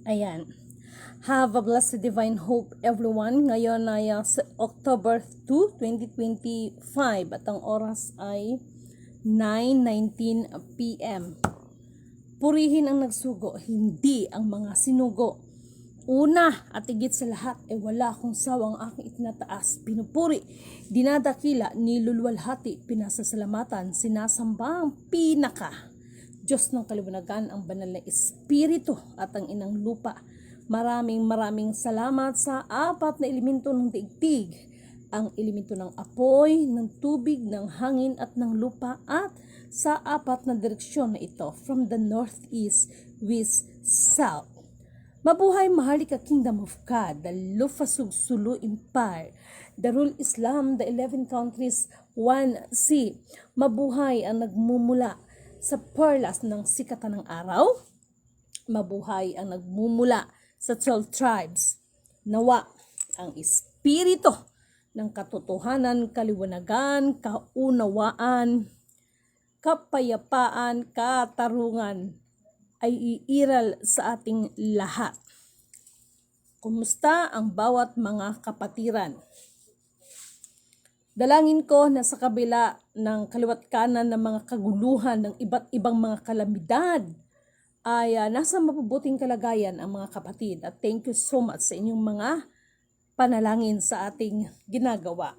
Ayan. Have a blessed divine hope everyone. Ngayon ay October 2, 2025 at ang oras ay 9:19 p.m. Purihin ang nagsugo, hindi ang mga sinugo. Una at higit sa lahat ay wala akong sawang aking itinataas, pinupuri, dinadakila, niluluwalhati, pinasasalamatan, sinasamba ang pinaka Diyos ng kaliwanagan, ang banal na espiritu at ang inang lupa. Maraming salamat sa apat na elemento ng daigdig, ang elemento ng apoy, ng tubig, ng hangin at ng lupa, at sa apat na direksyon na ito, from the northeast, west, south. Mabuhay Maharlika Kingdom of God, the Lufasug Sulu Empire, Darul Islam, the 11 countries, 1C. Mabuhay ang nagmumula sa perlas ng sikatan ng araw. Mabuhay ang nagmumula sa 12 tribes. Nawa ang espiritu ng katotohanan, kaliwanagan, kaunawaan, kapayapaan, katarungan ay iiral sa ating lahat. Kumusta ang bawat mga kapatiran? Dalangin ko na sa kabila ng kaliwat kanan ng mga kaguluhan ng iba't ibang mga kalamidad ay nasa mabubuting kalagayan ang mga kapatid. At thank you so much sa inyong mga panalangin sa ating ginagawa.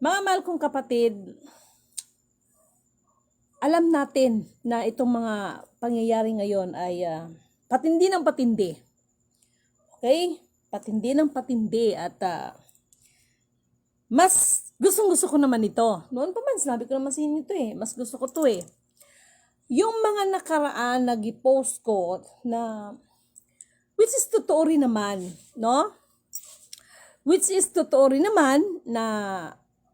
Mga mahal kong kapatid, alam natin na itong mga pangyayari ngayon ay patindi ng patindi. Okay? Patindi ng patindi at mas gustong-gusto ko naman ito. Noon pa man, sinabi ko naman sa inyo ito eh. Mas gusto ko ito eh. Yung mga nakaraan na gipost ko na, which is totoo rin naman, no? Which is totoo rin naman na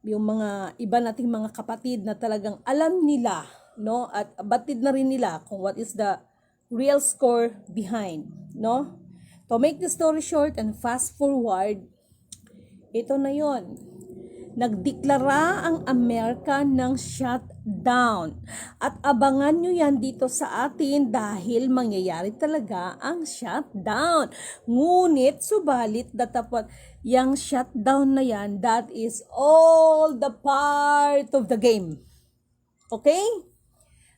yung mga iba nating mga kapatid na talagang alam nila, no? At batid na rin nila kung what is the real score behind, no? To make the story short and fast forward, ito na yon. Nagdeklara ang Amerika ng shutdown. At abangan nyo yan dito sa atin dahil mangyayari talaga ang shutdown. Ngunit, subalit, datapot, yung shutdown na yan, that is all the part of the game. Okay?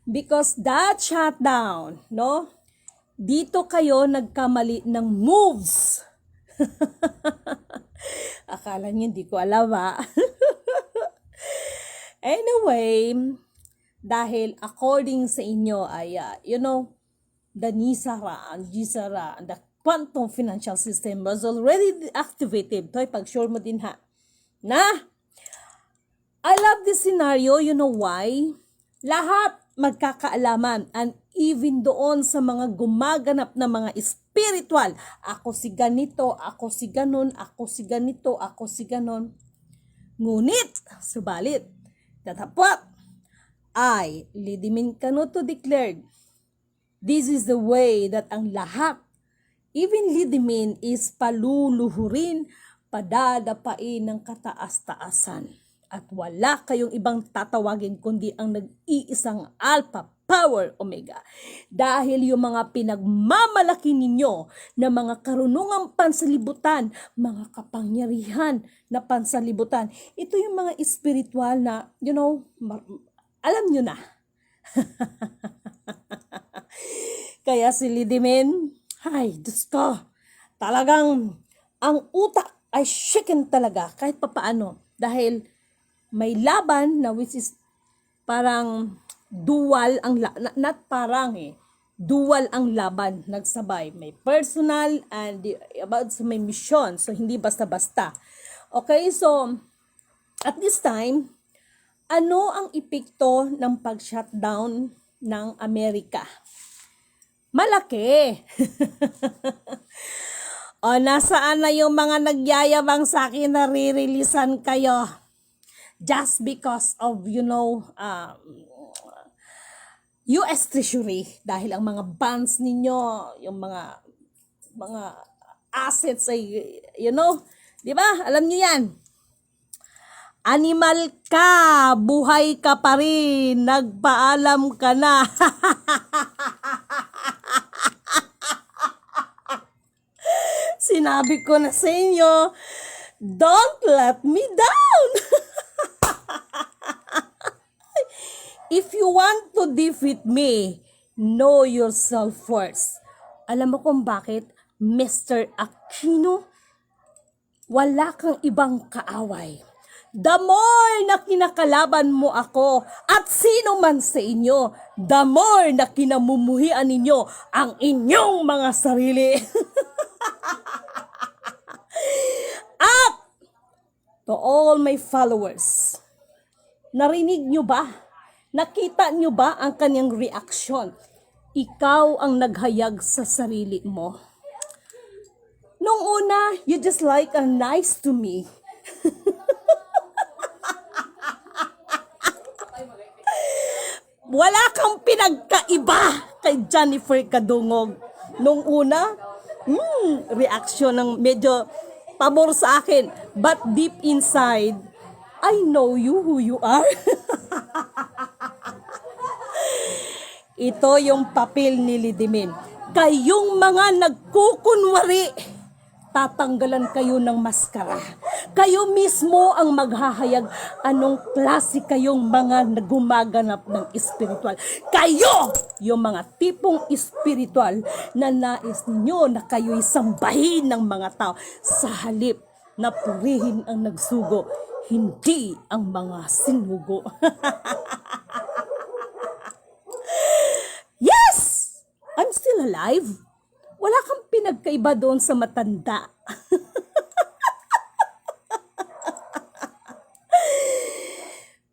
Because that shutdown, no? Dito kayo nagkamali ng moves. Akala niyo hindi ko alam ha. Anyway, dahil according sa inyo ay, the NISARA, the quantum financial system was already activated. Toy, pag-sure mo din ha. Na, I love this scenario, you know why? Lahat magkakaalaman, and even doon sa mga gumaganap na mga spiritual, ako si ganito, ako si ganon, ako si ganito, ako si ganon. Ngunit, subalit, tatapot, I, Lidimin Canuto declared, this is the way that ang lahat, even Lidimin, is paluluhurin, padadapain ng kataas-taasan. At wala kayong ibang tatawagin kundi ang nag-iisang Alpha Power Omega. Dahil yung mga pinagmamalaki ninyo na mga karunungang pansalibutan, mga kapangyarihan na pansalibutan, ito yung mga spiritual na, alam nyo na. Kaya si Lidimin, ay, Diyos ko, talagang ang utak ay shaken talaga kahit papaano. Dahil may laban na which is parang dual ang not parang dual ang laban nagsabay. May personal and about sa may mission. So hindi basta-basta. Okay, so at this time, ano ang epekto ng pag-shutdown ng Amerika? Malaki. O nasaan na yung mga nagyayabang sa akin na ririlisan kayo? Just because of, US Treasury. Dahil ang mga bonds ninyo, yung mga assets ay, di ba? Alam nyo yan. Animal ka, buhay ka pa rin, nagpaalam ka na. sinabi ko na sa inyo, don't let me down. If you want to defeat me, know yourself first. Alam mo kung bakit, Mr. Aquino? Wala kang ibang kaaway. The more na kinakalaban mo ako at sino man sa inyo, the more na kinamumuhian ninyo ang inyong mga sarili. At to all my followers, narinig nyo ba? Nakita nyo ba ang kanyang reaksyon? Ikaw ang naghayag sa sarili mo. Nung una, you just like a nice to me. Wala kang pinagkaiba kay Jennifer Kadungog. Nung una, reaksyon ng medyo pabor sa akin. But deep inside, I know you who you are. Ito yung papel ni Lidimin. Kayong mga nagkukunwari, tatanggalan kayo ng maskara. Kayo mismo ang maghahayag anong klase kayong mga gumaganap ng espiritual. Kayo yung mga tipong espiritual na nais ninyo na kayo'y sambahin ng mga tao sa halip na purihin ang nagsugo, hindi ang mga sinugo. Yes! I'm still alive. Wala kang pinagkaiba doon sa matanda.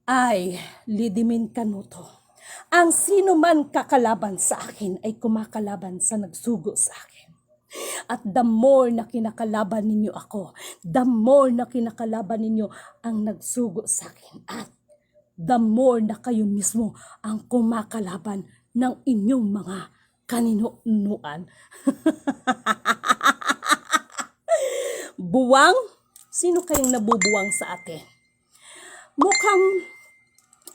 Ay, Lidimin Canuto, ang sino man kakalaban sa akin ay kumakalaban sa nagsugo sa akin. At the more na kinakalaban ninyo ako, the more na kinakalaban ninyo ang nagsugo sa akin. At the more na kayo mismo ang kumakalaban ng inyong mga kaninunuan. Buwang? Sino kayong nabubuwang sa atin? Mukhang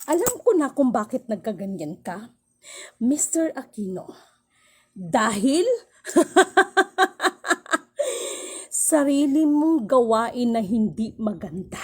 alam ko na kung bakit nagkaganyan ka, Mr. Aquino. Dahil sarili mong gawain na hindi maganda.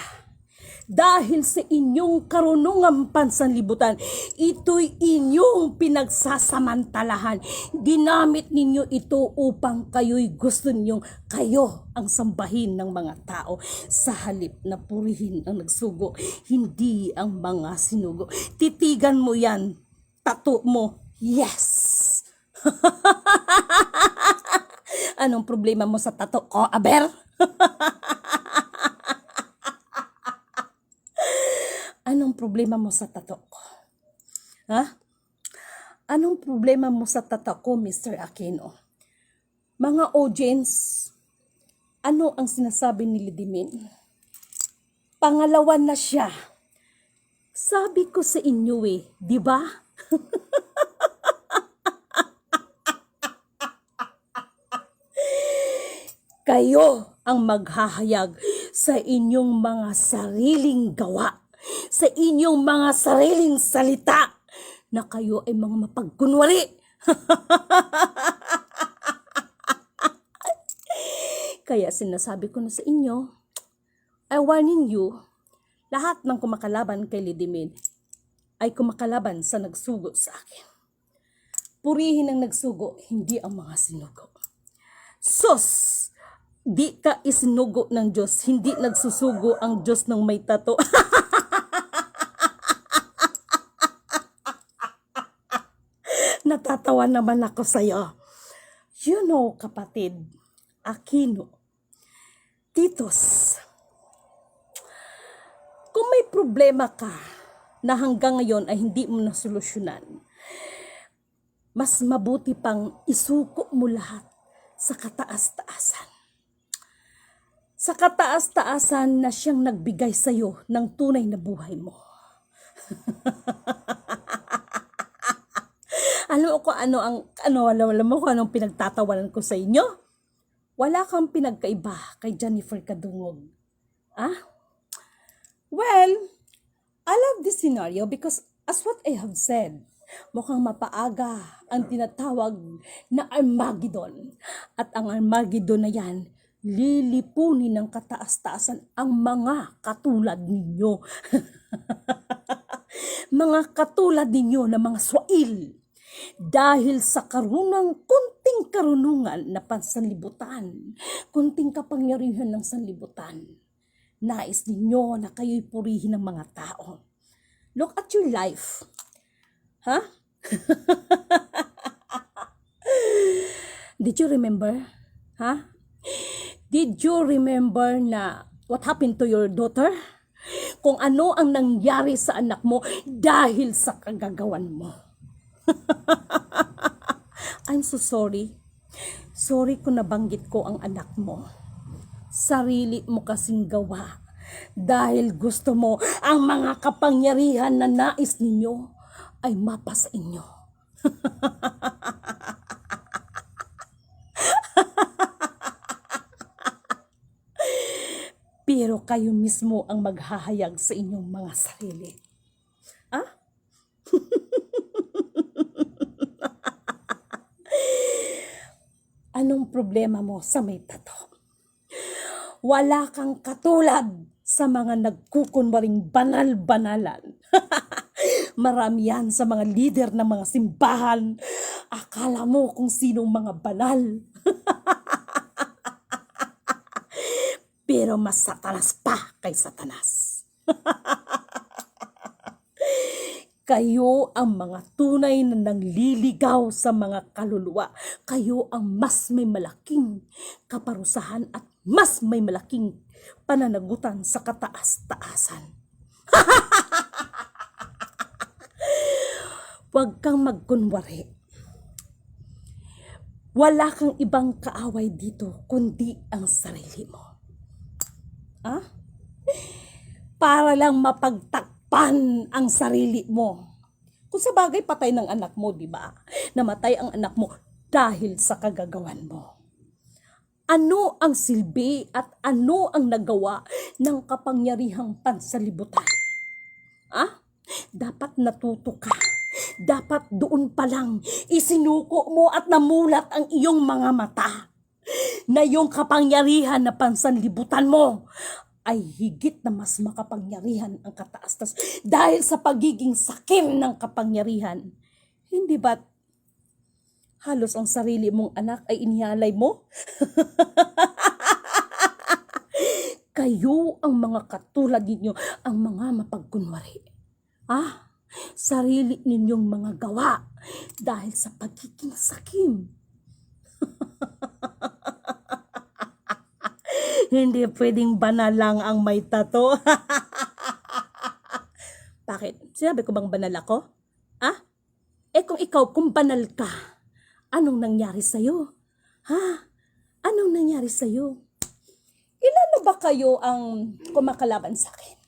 Dahil sa inyong karunungang pansanlibutan, ito'y inyong pinagsasamantalahan. Ginamit ninyo ito upang kayo'y gusto ninyong kayo ang sambahin ng mga tao sa halip na purihin ang nagsugo, hindi ang mga sinugo. Titigan mo yan, tattoo mo, yes! Anong problema mo sa tattoo ko, Aber? Anong problema mo sa tattoo ko? Ha? Anong problema mo sa tattoo ko, Mr. Aquino? Mga audience, ano ang sinasabi ni Lidimin? Pangalawa na siya. Sabi ko sa inyo di ba? Kayo ang maghahayag sa inyong mga sariling gawa, sa inyong mga sariling salita, na kayo ay mga mapagkunwari. Kaya sinasabi ko na sa inyo, I warning you, lahat ng kumakalaban kay Lidimin ay kumakalaban sa nagsugo sa akin. Purihin ang nagsugo, hindi ang mga sinugo. Sus! Di ka isinugo ng Diyos, hindi nagsusugo ang Diyos ng may tato. Natatawa naman ako sa'yo. You know, kapatid, Aquino, Titos, kung may problema ka na hanggang ngayon ay hindi mo nasolusyonan, mas mabuti pang isuko mo lahat sa kataas-taasan. Sa kataas-taasan na siyang nagbigay sa'yo ng tunay na buhay mo. Alam mo kung anong pinagtatawanan ko sa inyo? Wala kang pinagkaiba kay Jennifer Kadungog. Well, I love this scenario because as what I have said, mukhang mapaaga ang tinatawag na Armageddon. At ang Armageddon na yan, lilipunin ng kataas-taasan ang mga katulad ninyo. Mga katulad ninyo na mga swail. Dahil sa kunting karunungan na pansanlibutan, kunting kapangyarihan ng sanlibutan, nais ninyo na kayo'y purihin ng mga tao. Look at your life. Ha? Did you remember? Ha? Did you remember na what happened to your daughter? Kung ano ang nangyari sa anak mo dahil sa kagagawan mo. I'm so sorry. Sorry kung nabanggit ko ang anak mo. Sarili mo kasing gawa. Dahil gusto mo ang mga kapangyarihan na nais ninyo ay mapa sa inyo. Pero kayo mismo ang maghahayag sa inyong mga sarili. Ah? Anong problema mo sa may tato? Wala kang katulad sa mga nagkukunwaring banal-banalan. Marami yan sa mga leader ng mga simbahan. Akala mo kung sinong mga banal. Pero mas satanas pa kay satanas. Kayo ang mga tunay na nangliligaw sa mga kaluluwa. Kayo ang mas may malaking kaparusahan at mas may malaking pananagutan sa kataas-taasan. Huwag kang magkunwari. Wala kang ibang kaaway dito kundi ang sarili mo. Ah? Para lang mapagtakpan ang sarili mo. Kung sa bagay patay ng anak mo, di ba? Namatay ang anak mo dahil sa kagagawan mo. Ano ang silbi at ano ang nagawa ng kapangyarihang pansalibutan? Ah? Dapat natuto ka. Dapat doon pa lang isinuko mo at namulat ang iyong mga mata na yung kapangyarihan na pansanlibutan mo ay higit na mas makapangyarihan ang kataas-taas dahil sa pagiging sakim ng kapangyarihan. Hindi ba't halos ang sarili mong anak ay inihalay mo? Kayo ang mga katulad ninyo, ang mga mapagkunwari. Ah, sarili ninyong mga gawa dahil sa pagiging sakim. Hindi pwedeng banal lang ang may tato. Bakit? Sinabi ko bang banal ako? Ah? Kung ikaw, kung banal ka, anong nangyari sa'yo? Ha? Anong nangyari sa'yo? Ilan na ba kayo ang kumakalaban sa akin?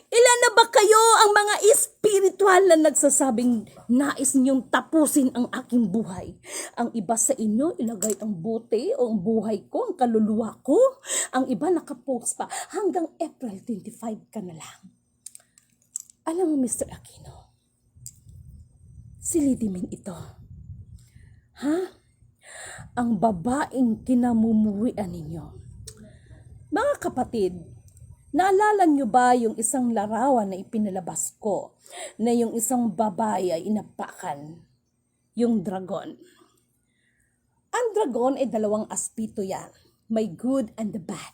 Ilan na ba kayo ang mga espiritual na nagsasabing nais niyong tapusin ang aking buhay? Ang iba sa inyo ilagay ang buti o ang buhay ko, ang kaluluwa ko. Ang iba nakapost pa hanggang April 25 ka na lang. Alam mo Mr. Aquino, silidiming ito. Ha? Ang babaeng kinamumuwian ninyo. Mga kapatid, naalala nyo ba yung isang larawan na ipinalabas ko na yung isang babae ay inapakan? Yung dragon. Ang dragon ay dalawang aspito yan. May good and the bad.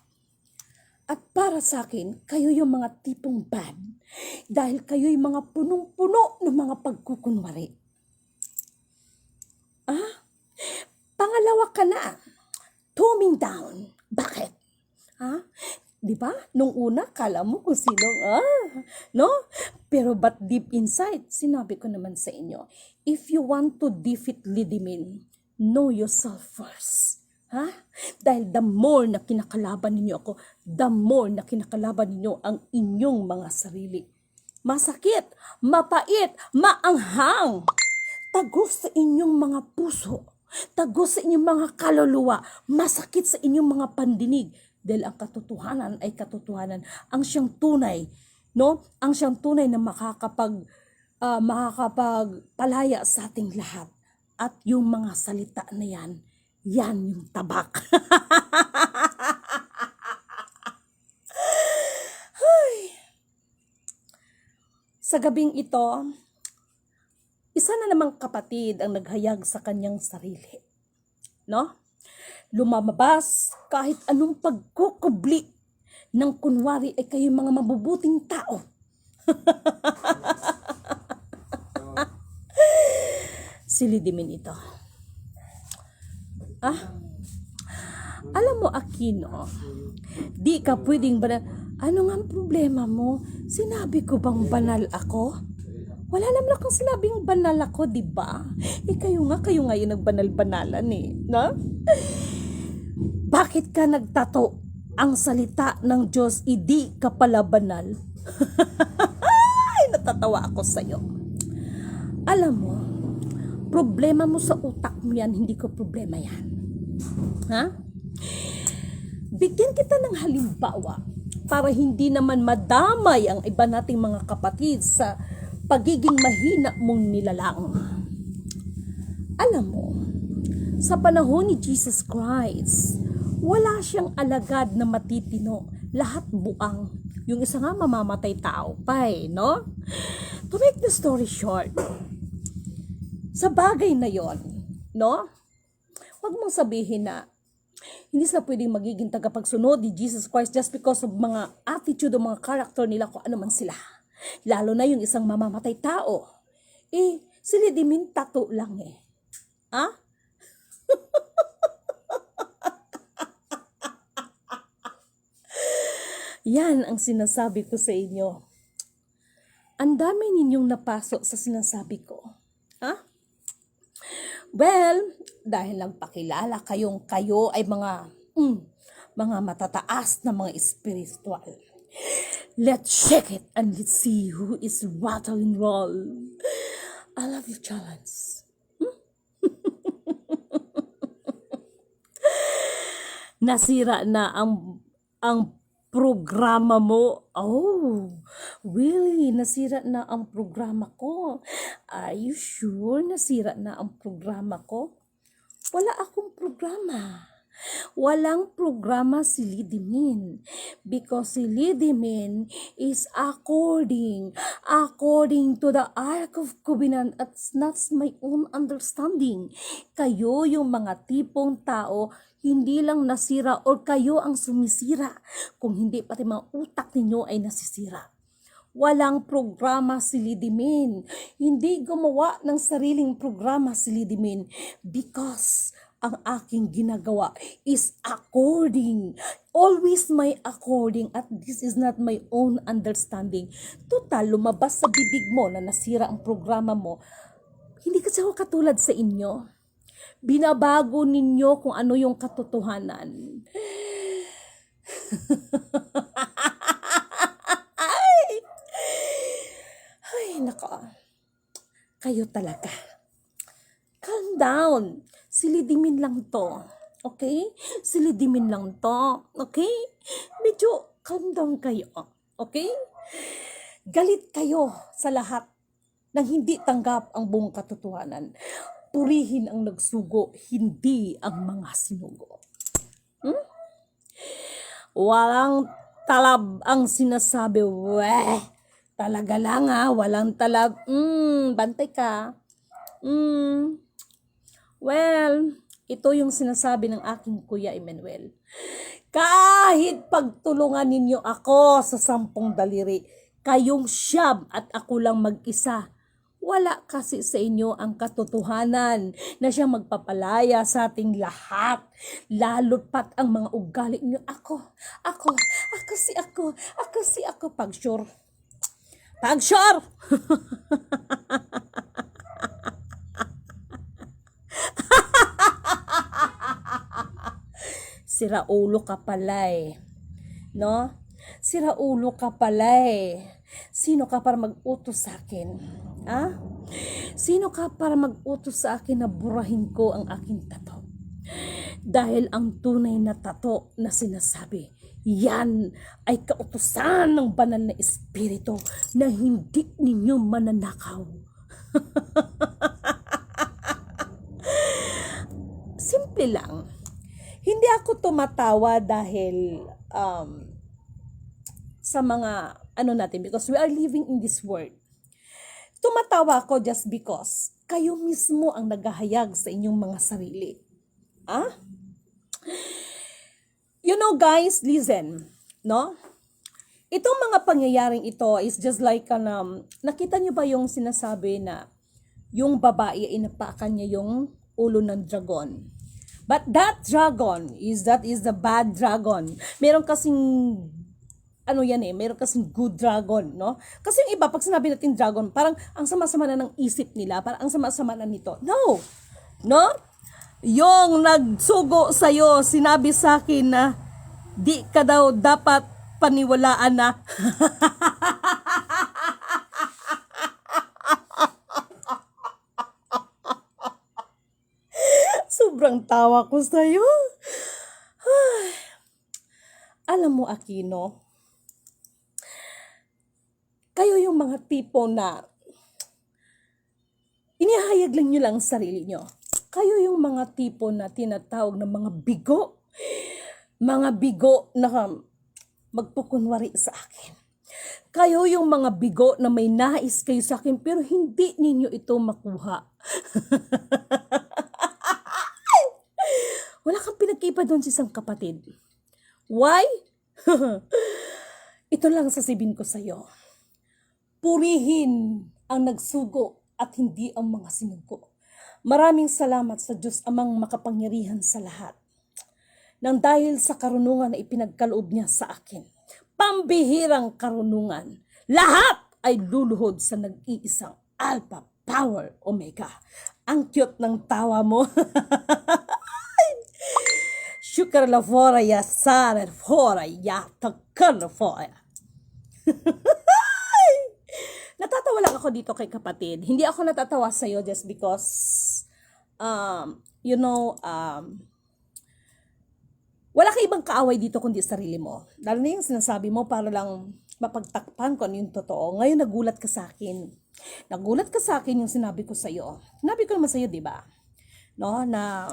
At para sa akin, kayo yung mga tipong bad dahil kayo yung mga punong-puno ng mga pagkukunwari. Ah? Pangalawa ka na. Toning down. Bakit? Ha? Diba? Nung una, kala mo kung sino, no? Pero but deep inside, sinabi ko naman sa inyo, if you want to defeat Lidimin, know yourself first. Ha? Dahil the more na kinakalaban ninyo ako, the more na kinakalaban ninyo ang inyong mga sarili. Masakit, mapait, maanghang. Tagos sa inyong mga puso. Tagos sa inyong mga kaluluwa. Masakit sa inyong mga pandinig. Dahil ang katotohanan ay katotohanan. Ang siyang tunay, no? Ang siyang tunay na makakapagpalaya sa ating lahat. At yung mga salita na yan, Yan yung tabak. Sa gabing ito, isa na namang kapatid ang naghayag sa kanyang sarili. No? Lumabas kahit anong pagkukubli ng kunwari ay kayo mga mabubuting tao. Silidimin ito. Alam mo, Aquino, di ka pwedeng banal. Ano nga ang problema mo? Sinabi ko bang banal ako? Wala naman akong sinabing banal ako, di ba? Kayo nga yung nagbanal-banalan no? Bakit ka nagtato? Ang salita ng Diyos, hindi ka pala banal. Ay, natatawa ako sa'yo. Alam mo, problema mo sa utak mo yan, hindi ko problema yan. Bigyan kita ng halimbawa para hindi naman madamay ang iba nating mga kapatid sa pagiging mahina mong nilalang. Alam mo, sa panahon ni Jesus Christ, wala siyang alagad na matitino, lahat buang. Yung isa nga mamamatay tao pa no? To make the story short, sa bagay na yon, no? Huwag mong sabihin na hindi sila pwedeng magiging tagapagsunod ni Jesus Christ just because of mga attitude o mga character nila kung ano man sila. Lalo na yung isang mamamatay tao. Sila dimin tato lang Yan ang sinasabi ko sa inyo. Ang dami ninyong napasok sa sinasabi ko. Well, dahil lang pakilala kayo ay mga matataas na mga spiritual. Let's check it and let's see who is rattle and roll. I love you, challenge. Nasira na ang programa mo. Oh, really? Nasira na ang programa ko? Are you sure nasira na ang programa ko? Wala akong programa. Walang programa si Lidimin. Because si Lidimin is according to the Ark of Covenant. It's not my own understanding. Kayo yung mga tipong tao hindi lang nasira or kayo ang sumisira, kung hindi pati mga utak ninyo ay nasisira. Walang programa si Lidimin. Hindi gumawa ng sariling programa si Lidimin because ang aking ginagawa is according. Always my according at this is not my own understanding. Total, lumabas sa bibig mo na nasira ang programa mo. Hindi kasi ako katulad sa inyo. Binabago ninyo kung ano yung katotohanan. Ay, nako. Kayo talaga. Calm down. Silidimin lang to. Okay? Silidimin lang to. Okay? Medyo calm down kayo. Okay? Galit kayo sa lahat nang hindi tanggap ang buong katotohanan. Purihin ang nagsugo, hindi ang mga sinugo. Walang talab ang sinasabi. Weh, talaga lang walang talab. Bantay ka. Well, ito yung sinasabi ng aking Kuya Emmanuel. Kahit pagtulungan ninyo ako sa 10 daliri, kayong siyam at ako lang mag-isa, wala kasi sa inyo ang katotohanan na siya magpapalaya sa ating lahat. Lalo't pat ang mga ugali niyo. Ako si ako. Pag-sure. Sira ulo ka pala no? Sira ulo ka pala Sino ka para mag-utos sa akin? Sino ka para mag-utos sa akin na burahin ko ang aking tato? Dahil ang tunay na tato na sinasabi, yan ay kautusan ng banal na espiritu na hindi ninyo mananakaw. simple lang. Hindi ako tumatawa dahil sa mga natin, because we are living in this world. Tumatawa ako just because kayo mismo ang naghahayag sa inyong mga sarili. You know guys, listen, no? Itong mga pangyayaring ito is just like nakita niyo ba yung sinasabi na yung babae inapakan niya yung ulo ng dragon? But that dragon that is the bad dragon. Meron kasing meron kasing good dragon, no? Kasi yung iba, pag sinabi natin dragon, parang ang sama-sama na ng isip nila, parang ang sama-sama na nito. No! No? Yung nagsugo sa'yo, sinabi sa akin na di ka daw dapat paniwalaan na. Sobrang tawa ko sa'yo. Alam mo, Aquino, kayo yung mga tipo na inihayag lang nyo lang ang sarili nyo. Kayo yung mga tipo na tinatawag ng mga bigo. Mga bigo na magpukunwari sa akin. Kayo yung mga bigo na may nais kayo sa akin pero hindi ninyo ito makuha. Wala kang pinagkipa doon sa isang kapatid. Why? Ito lang sasabihin ko sa'yo. Purihin ang nagsugo at hindi ang mga sinugo. Maraming salamat sa Diyos Amang makapangyarihan sa lahat. Nang dahil sa karunungan na ipinagkaloob niya sa akin, pambihirang karunungan, lahat ay luluhod sa nag-iisang Alpha, Power, Omega. Ang cute ng tawa mo. Shukar la fora ya sarar fora ya takar fora. Natatawa lang ako dito kay kapatid. Hindi ako natatawa sa iyo just because wala ka ibang kaaway dito kundi sarili mo. Lalo na yung sinasabi mo para lang mapagtakpan ko ano yung totoo. Ngayon nagulat ka sa akin. Nagulat ka sa akin yung sinabi ko sa iyo. Sinabi ko naman sa iyo, 'di ba? No, na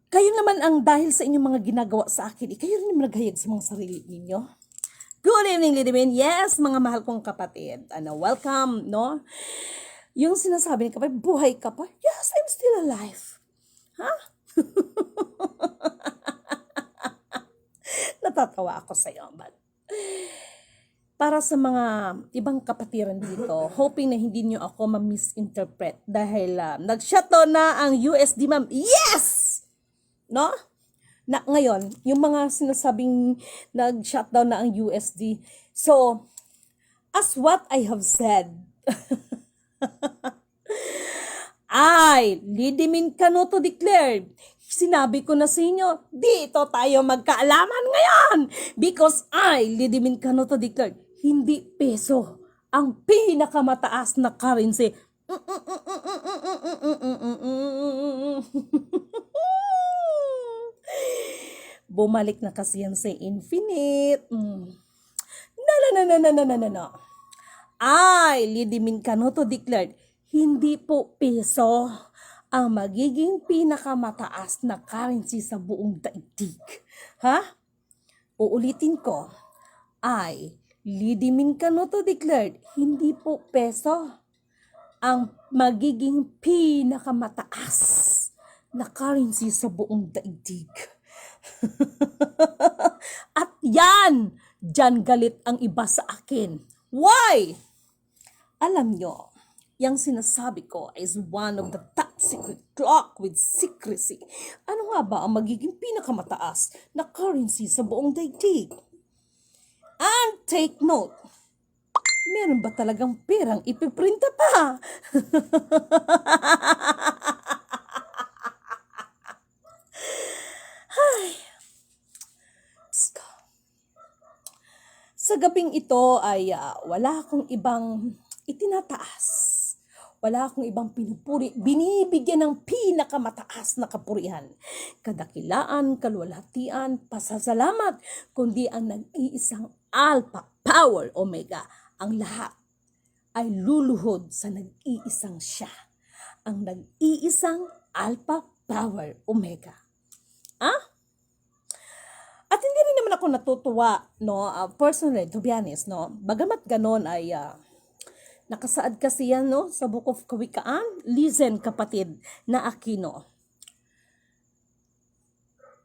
kayo naman ang dahil sa inyong mga ginagawa sa akin, kayo rin naman naghayag sa mga sarili ninyo. Good evening, Lidibin. Yes, mga mahal kong kapatid. Welcome, no? Yung sinasabi ng kapatid, buhay ka pa? Yes, I'm still alive. Ha? Natatawa ako sa iyo, but para sa mga ibang kapatiran dito, hoping na hindi nyo ako ma-misinterpret dahil nag-shutdown na ang USD, ma'am. Yes! No? Na ngayon, yung mga sinasabing nag-shutdown na ang USD. So, as what I have said, Lidimin Canoto declared, sinabi ko na sa inyo, dito tayo magkaalaman ngayon. Because Lidimin Canoto declared, hindi peso ang pinakamataas na currency. Bumalik na kasi yan sa infinite. No. Lidimin Canoto declared, hindi po peso ang magiging pinakamataas na currency sa buong daigdig. Ha? Uulitin ko. Lidimin Canoto declared, hindi po peso ang magiging pinakamataas na currency sa buong daigdig. At yan, dyan galit ang iba sa akin. Why? Alam nyo, yung sinasabi ko is one of the top secret clock with secrecy. Ano nga ba ang magiging pinakamataas na currency sa buong daigdig? And take note, meron ba talagang perang ipiprinta pa? Sa gabing ito ay wala akong ibang itinataas. Wala akong ibang pinupuri. Binibigyan ng pinakamataas na kapurihan. Kadakilaan, kaluwalhatian, pasasalamat, kundi ang nag-iisang Alpha, Power, Omega. Ang lahat ay luluhod sa nag-iisang siya. ang nag-iisang Alpha Power Omega. At hindi rin naman ako natutuwa, no, personally, to be honest, no, bagamat ganon ay nakasaad kasi yan, no, sa Book of Kawikaan. Listen, kapatid na Aquino.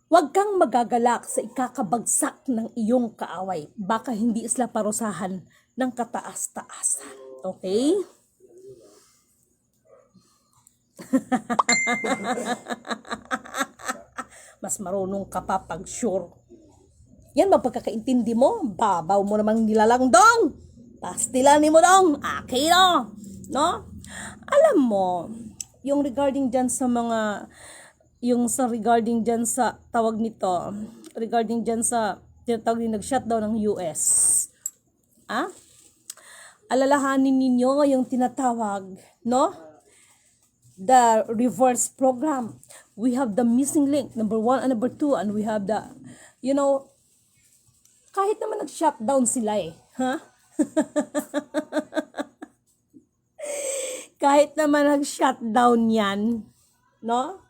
Huwag kang magagalak sa ikakabagsak ng iyong kaaway. Baka hindi sila parusahan ng kataas-taasan. Okay? Mas marunong ka pa pag sure. Yan ba pagkakaintindi mo? Babaw mo namang nilalang dong. Pastilanin mo dong. Aquino. No? Alam mo, yung regarding dyan sa mga regarding dyan sa tawag nito, regarding dyan sa tinatawag din nag-shutdown ng US. Alalahanin ninyo yung tinatawag, no? The reverse program. We have the missing link, number 1 and number 2, and we have the, kahit naman nag-shutdown sila kahit naman nag-shutdown yan, no?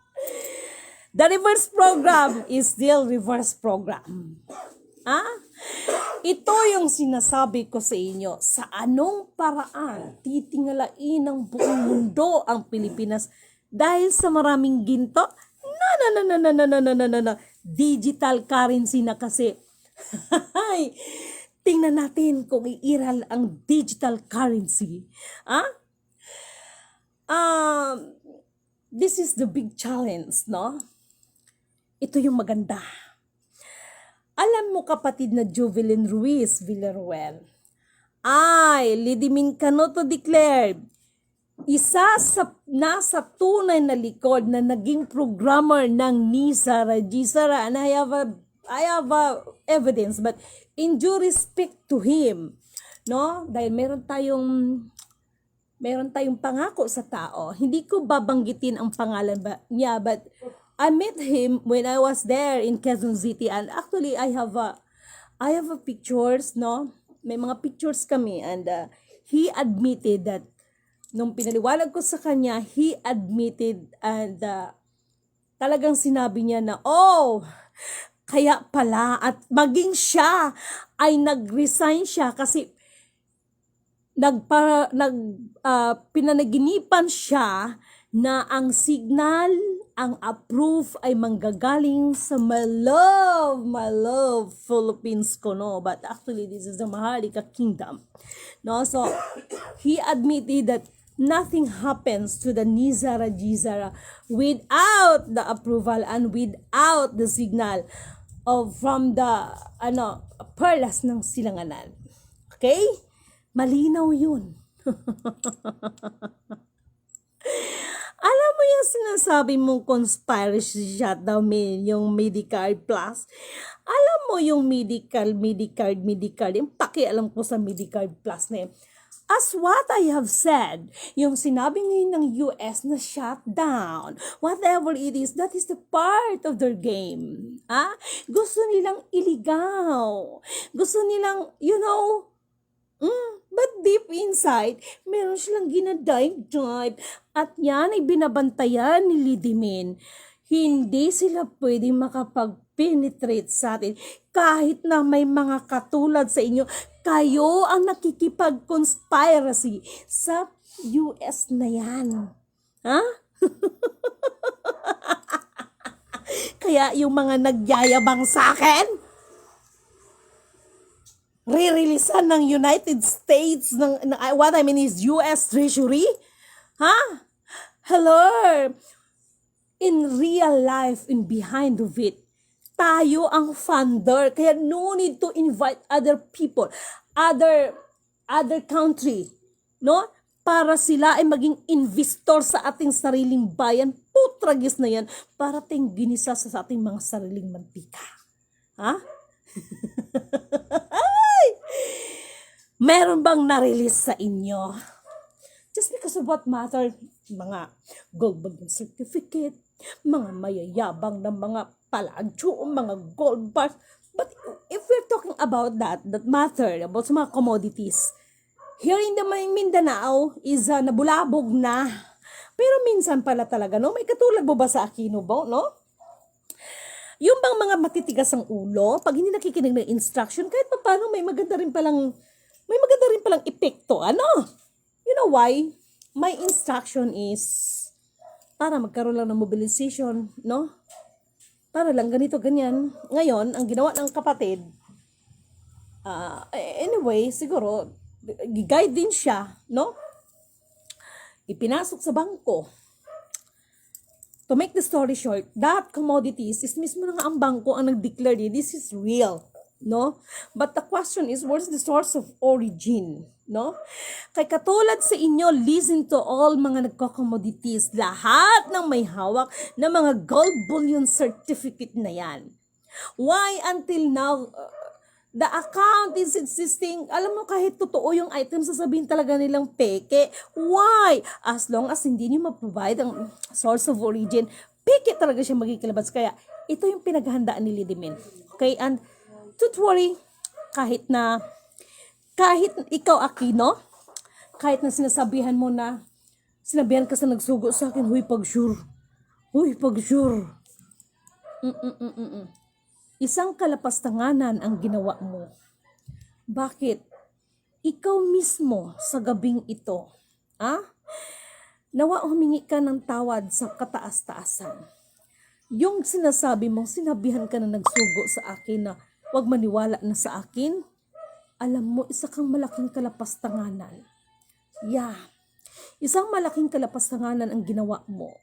The reverse program is still reverse program. Ito yung sinasabi ko sa inyo. Sa anong paraan titingalain ng buong mundo ang Pilipinas dahil sa maraming ginto? No. Digital currency na kasi. Tingnan natin kung iiral ang digital currency. This is the big challenge, no? Ito yung maganda. Alam mo kapatid na Jovelyn Ruiz Villaruel, Lidimin Canoto declared, nasa tunay na likod na naging programmer ng Nisara Gisara, and I have evidence, but in due respect to him, no? Dahil meron tayong pangako sa tao. Hindi ko babanggitin ang pangalan niya, but I met him when I was there in Quezon City, and actually I have a pictures, no? May mga pictures kami, and he admitted that nung pinaliwanag ko sa kanya, he admitted and talagang sinabi niya na, kaya pala at maging siya ay nag-resign siya kasi pinanaginipan siya na ang signal, ang approve ay manggagaling sa my love Philippines ko, no? But actually, this is the Maharlika Kingdom, no? So, he admitted that nothing happens to the Nizara Jizara without the approval and without the signal from the, perlas ng silanganan. Okay? Malinaw yun. Alam mo yung sinasabi mong conspiracy shutdown, yung Medicard Plus? Alam mo yung Medicard, yung pakialam ko sa Medicard Plus na yun. As what I have said, yung sinabi ngayon ng US na shutdown, whatever it is, that is the part of their game. Gusto nilang iligaw. Gusto nilang, but deep inside, meron silang ginadive at yan ay binabantayan ni Lidimin. Hindi sila pwedeng makapag-penetrate sa atin kahit na may mga katulad sa inyo. Kayo ang nakikipag-conspiracy sa US na yan. Kaya yung mga nagyayabang sa akin, re-releasan ng United States, what I mean is US Treasury? Hello? In real life, in behind of it, tayo ang funder. Kaya no need to invite other people, other country, no? Para sila ay maging investor sa ating sariling bayan. Putragis na yan para tayong ginisa sa ating mga sariling mantika. Meron bang na-release sa inyo? Just because of what matter, mga gold bag certificate, mga mayayabang na mga paladyo, mga gold bars. But if we're talking about that matter, about sa mga commodities, here in the Mindanao is nabulabog na Pero minsan pala talaga, no? May katulad mo ba sa Aquino ba, no? Yung bang mga matitigas ang ulo, pag hindi nakikinig ng instruction, kahit pa paano may maganda rin palang epekto, ano? You know why? My instruction is para magkaroon lang ng mobilization, no? Para lang ganito, ganyan. Ngayon, ang ginawa ng kapatid, anyway, siguro, guide din siya, no? Ipinasok sa bangko. To make the story short, that commodities is mismo na nga ang bangko ang nag-declare this is real, no? But the question is, where's the source of origin, no? Kay katulad sa inyo, listen to all mga nagko-commodities, lahat ng may hawak na mga gold bullion certificate na yan. Why until now, the account is existing, alam mo kahit totoo yung item, sasabihin talaga nilang peke. Why? As long as hindi niyo ma-provide ang source of origin, peke talaga siya magkikilabas. Kaya ito yung pinaghahandaan ni Lidimin. Okay, and don't worry, kahit ikaw Aquino, kahit na sinasabihan mo na, sinabihan ka sa nagsugo sa akin, huy pag-sure. Isang kalapastanganan ang ginawa mo. Bakit? Ikaw mismo sa gabing ito, nawa humingi ka ng tawad sa kataas-taasan. Yung sinasabi mo, sinabihan ka na nagsugo sa akin na huwag maniwala na sa akin, alam mo, isa kang malaking kalapastanganan. Isang malaking kalapastanganan ang ginawa mo.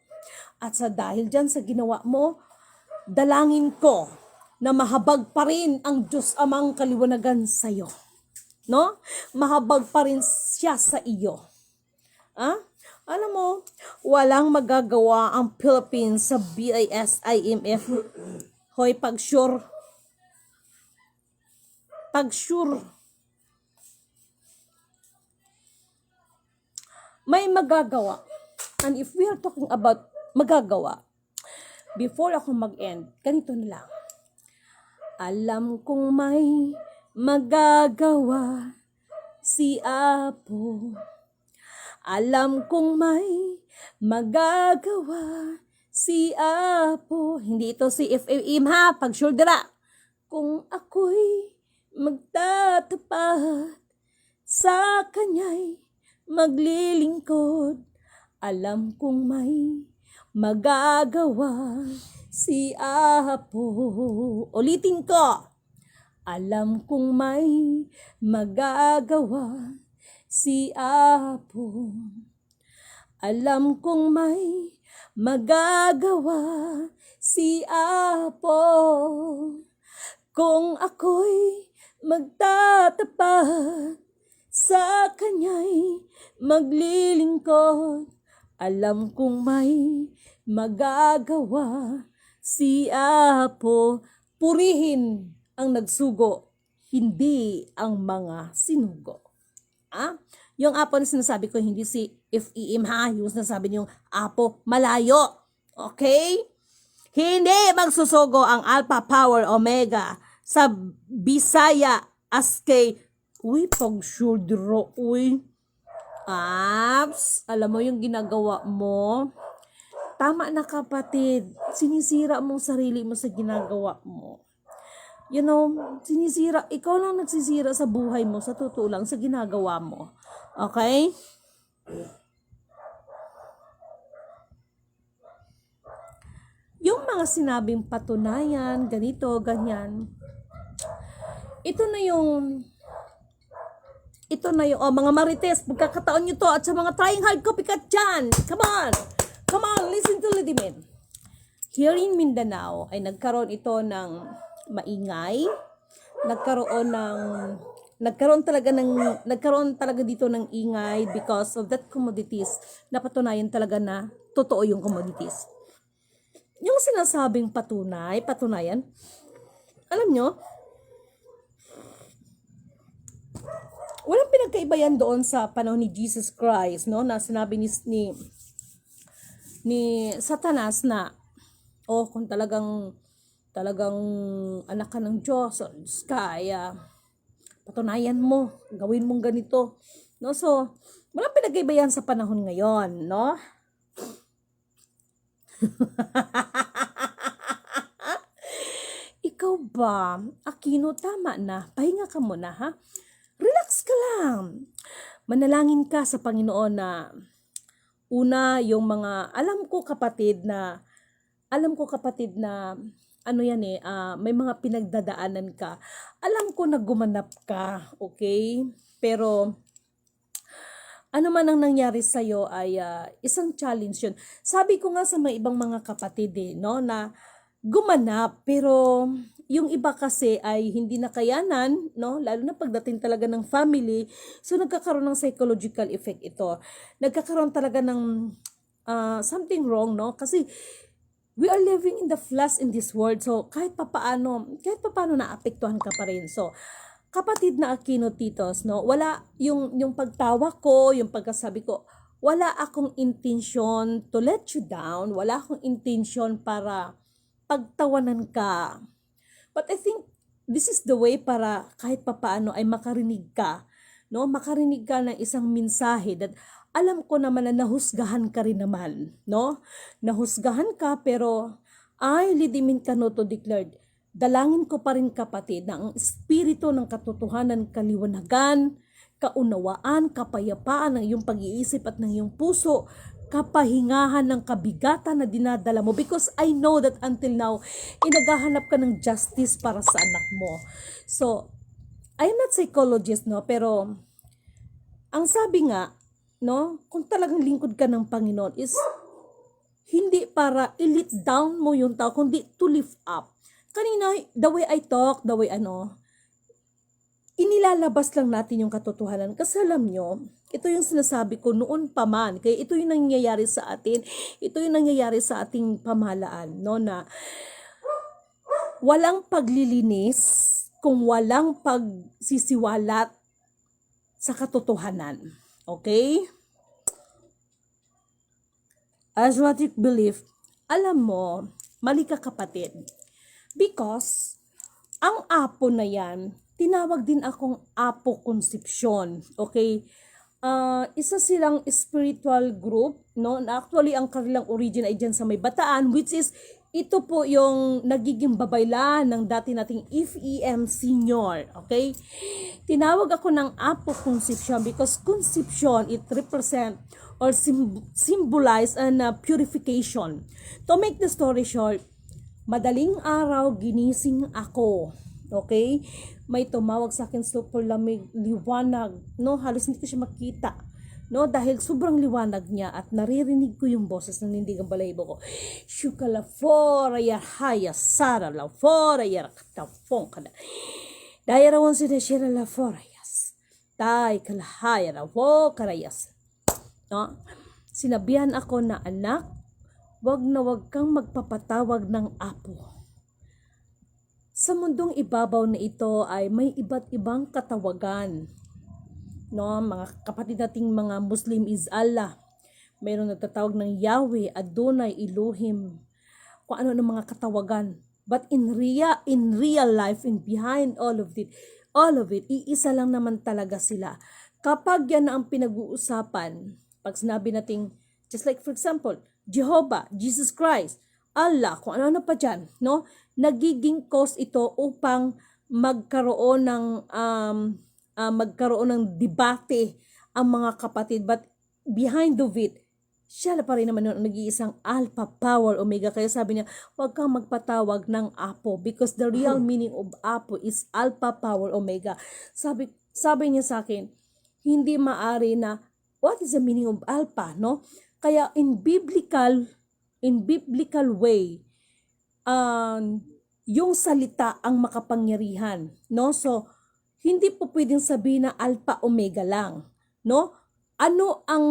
At sa dahil dyan sa ginawa mo, dalangin ko na mahabag pa rin ang Diyos Amang kaliwanagan sa iyo. No? Mahabag pa rin siya sa iyo. Alam mo, walang magagawa ang Philippines sa BIS, IMF. Hoy, pag-sure. May magagawa. And if we are talking about magagawa, before ako mag-end, ganito na lang. Alam kong may magagawa si Apo. Alam kong may magagawa si Apo. Hindi ito si FAM ha, pag-sure dira. Kung ako'y magtatapat sa Kanya'y maglilingkod, alam kong may magagawa si Apo. Ulitin ko. Alam kong may magagawa si Apo. Alam kong may magagawa si Apo. Kung ako'y magtatapat sa Kanya'y maglilingkod, alam kong may magagawa si Apo. Purihin ang nagsugo, hindi ang mga sinugo. Yung Apo na sinasabi ko, hindi si FEM ha. Yung sinasabi niyong Apo, malayo. Okay? Hindi magsusugo ang Alpha Power Omega sa Bisaya as kay pag-sure draw, Apps, alam mo yung ginagawa mo? Tama na kapatid, sinisira mong sarili mo sa ginagawa mo. You know, ikaw lang nagsisira sa buhay mo, sa totoo lang, sa ginagawa mo. Okay? Yung mga sinabing patunayan, ganito, ganyan, ito na yung mga marites, pagkakataon nyo to, at sa mga trying hard copycat dyan, come on, listen to Lidimin. Here in Mindanao, ay nagkaroon maingay, nagkaroon talaga dito ng ingay because of that commodities, napatunayan talaga na totoo yung commodities. Yung sinasabing patunayan, alam nyo, walang pinagkaiba yan doon sa panahon ni Jesus Christ, no? Na sinabi ni Satanas na, kung talagang anak ka ng Diyos, kaya patunayan mo, gawin mong ganito. No? So, walang pinagkaiba yan sa panahon ngayon, no? Ikaw ba, Aquino, tama na. Pahinga ka muna, ha? Relax ka lang. Manalangin ka sa Panginoon na una, yung mga, alam ko kapatid na, ano yan may mga pinagdadaanan ka. Alam ko na gumanap ka, okay? Pero, ano man ang nangyari sa'yo ay isang challenge yun. Sabi ko nga sa mga ibang mga kapatid no, na gumanap, pero yung iba kasi ay hindi nakayanan, no, lalo na pagdating talaga ng family, so nagkakaroon ng psychological effect ito. Nagkakaroon talaga ng something wrong, no, kasi we are living in the flesh in this world, so kahit papaano naapektuhan ka pa rin. So kapatid na Aquino Titos, no, wala yung pagtawa ko, yung pagkasabi ko, wala akong intention to let you down, wala akong intention para pagtawanan ka. But I think this is the way para kahit papaano ay makarinig ka, no? Makarinig ka ng isang mensahe that alam ko naman na nahusgahan ka rin naman, no? Nahusgahan ka, pero I lidimin ka no to declared. Dalangin ko pa rin kapatid na ang espiritu ng katotohanan, kaliwanagan, kaunawaan, kapayapaan ng iyong pag-iisip at ng iyong puso, kapahingahan ng kabigatan na dinadala mo, because I know that until now, inagahanap ka ng justice para sa anak mo. So, I'm not psychologist, no, pero ang sabi nga, no, kung talagang lingkod ka ng Panginoon is hindi para i-lift down mo yung tao, kundi to lift up. Kanina, the way I talk, the way inilalabas lang natin yung katotohanan. Kasi alam nyo, ito yung sinasabi ko noon pa man. Kaya ito yung nangyayari sa atin. Ito yung nangyayari sa ating pamahalaan. No, na walang paglilinis kung walang pagsisiwalat sa katotohanan. Okay? Asiatic belief, alam mo, mali ka kapatid. Because, ang apo na yan, tinawag din akong apo konsepsyon. Okay? Isa silang spiritual group, no? Actually, ang kanilang origin ay dyan sa may Bataan, which is, ito po yung nagiging babaylan ng dati nating FEM senior. Okay? Tinawag ako ng apo konsepsyon because conception, it represent or symbolize an purification. To make the story short, madaling araw, ginising ako. Okay? May tumawag sa akin, super lamig, liwanag. No? Halos hindi ko siya makita. No? Dahil sobrang liwanag niya at naririnig ko yung boses na hindi ang balahibo ko. Shukala fora ya haya sara la fora ya katafong kada. Daya rawan sila shira la fora yas. Tay kalahaya la fo karayas. No? Sinabihan ako na, anak, wag na wag kang magpapatawag ng apo. Sa mundong ibabaw na ito ay may iba't ibang katawagan. No, mga kapatid nating mga Muslim is Allah. Mayroon nagtatawag ng Yahweh, Adonai, Elohim. Kung ano ng mga katawagan. But in real life, in behind all of it, iisa lang naman talaga sila. Kapag yan na ang pinag-uusapan, pag sinabi nating, just like for example, Jehovah, Jesus Christ, Allah, kung ano pa dyan, no? Nagiging cause ito upang magkaroon ng debate ang mga kapatid. But behind of it, siya pa rin naman yung nag-iisang Alpha Power Omega. Kaya sabi niya, huwag kang magpatawag ng Apo because the real meaning of Apo is Alpha Power Omega. Sabi niya sa akin, hindi maari na what is the meaning of Alpha, no? Kaya in biblical way, yung salita ang makapangyarihan, no? So hindi po pwedeng sabihin na Alpha Omega lang, no? Ano ang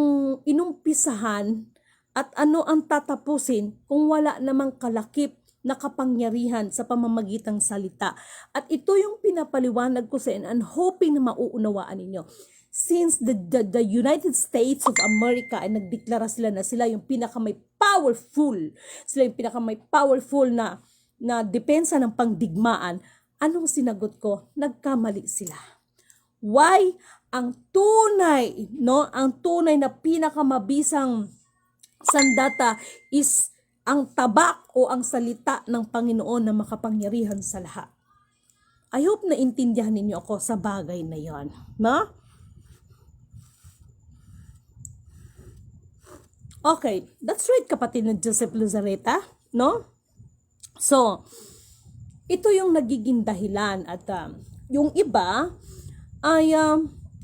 inumpisahan at ano ang tatapusin kung wala namang kalakip na kapangyarihan sa pamamagitang salita. At ito yung pinapaliwanag ko sa inyo and hoping na mauunawaan ninyo. Since the United States of America ay nagdeklara sila na sila yung pinakamay powerful na depensa ng pangdigmaan, anong sinagot ko? Nagkamali sila. Why? Ang tunay na pinakamabisang sandata is ang tabak o ang salita ng Panginoon na makapangyarihan sa lahat. I hope na intindihan ninyo ako sa bagay na yon, no? Okay, that's right, kapatid na Joseph Luzareta, no? So, ito yung nagiging dahilan at yung iba ay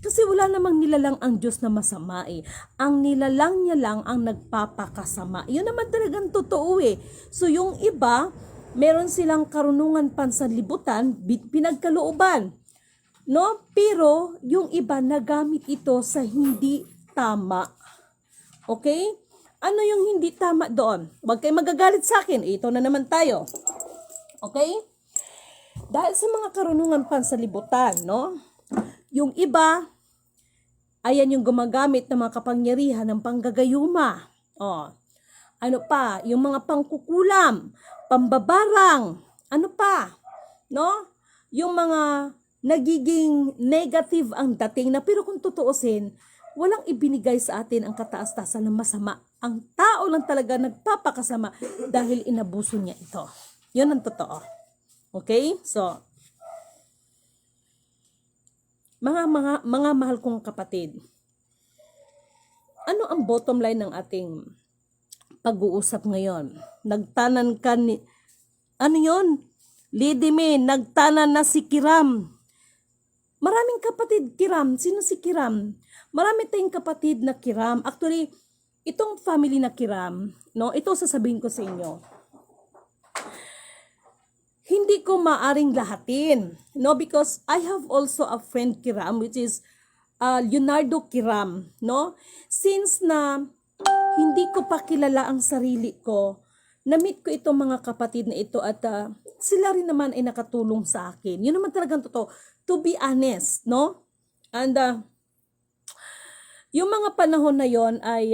kasi wala namang nilalang ang Diyos na masama eh. Ang nilalang niya lang ang nagpapakasama. Yun naman talagang totoo eh. So yung iba, meron silang karunungan pansanlibutan, pinagkalooban. No? Pero yung iba nagamit ito sa hindi tama. Okay? Ano yung hindi tama doon? Huwag kayo magagalit sa akin. Ito na naman tayo. Okay? Dahil sa mga karunungan pansanlibutan, no? Yung iba, ayan yung gumagamit ng mga kapangyarihan ng panggagayuma. Oh. Ano pa? Yung mga pangkukulam, pambabarang, ano pa? No? Yung mga nagiging negative ang dating na pero kung tutuusin, walang ibinigay sa atin ang kataas-taasan ng masama. Ang tao lang talaga nagpapakasama dahil inabuso niya ito. Yun ang totoo. Okay? So, mga mahal kong kapatid, ano ang bottom line ng ating pag-uusap ngayon? Nagtanan ka ni, ano yun? Lidime, nagtanan na si Kiram. Maraming kapatid Kiram. Sino si Kiram? Marami tayong kapatid na Kiram. Actually, itong family na Kiram, no? Ito sasabihin ko sa inyo. Hindi ko maaring lahatin, no? Because I have also a friend Kiram, which is Leonardo Kiram, no? Since na hindi ko pa kilala ang sarili ko, na-meet ko itong mga kapatid na ito at sila rin naman ay nakatulong sa akin. Yun naman talagang totoo. To be honest, no? And yung mga panahon na yon ay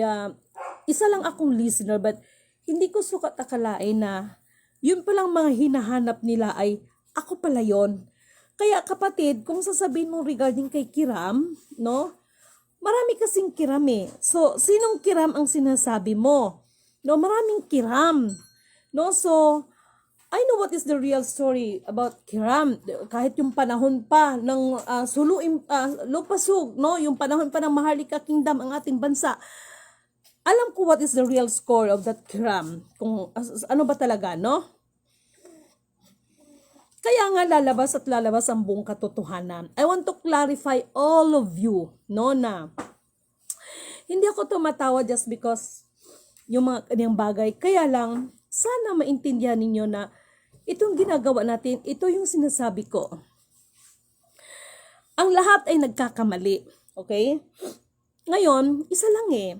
isa lang akong listener but hindi ko sukat akalain na yun palang mga hinahanap nila ay ako pala yon. Kaya kapatid, kung sasabihin mo regarding kay Kiram, no? Marami kasing Kiram eh. So, sinong Kiram ang sinasabi mo? No, maraming Kiram. No, so I know what is the real story about Kiram. Kahit yung panahon pa ng Lupasug, no, yung panahon pa ng Maharlika Kingdom ang ating bansa. Alam ko what is the real score of that Kiram. Kung ano ba talaga, no? Kaya nga lalabas at lalabas ang buong katotohanan. I want to clarify all of you, no, na hindi ako tumatawa just because yung mga kanyang bagay. Kaya lang, sana maintindihan ninyo na itong ginagawa natin, ito yung sinasabi ko. Ang lahat ay nagkakamali. Okay? Ngayon, isa lang eh.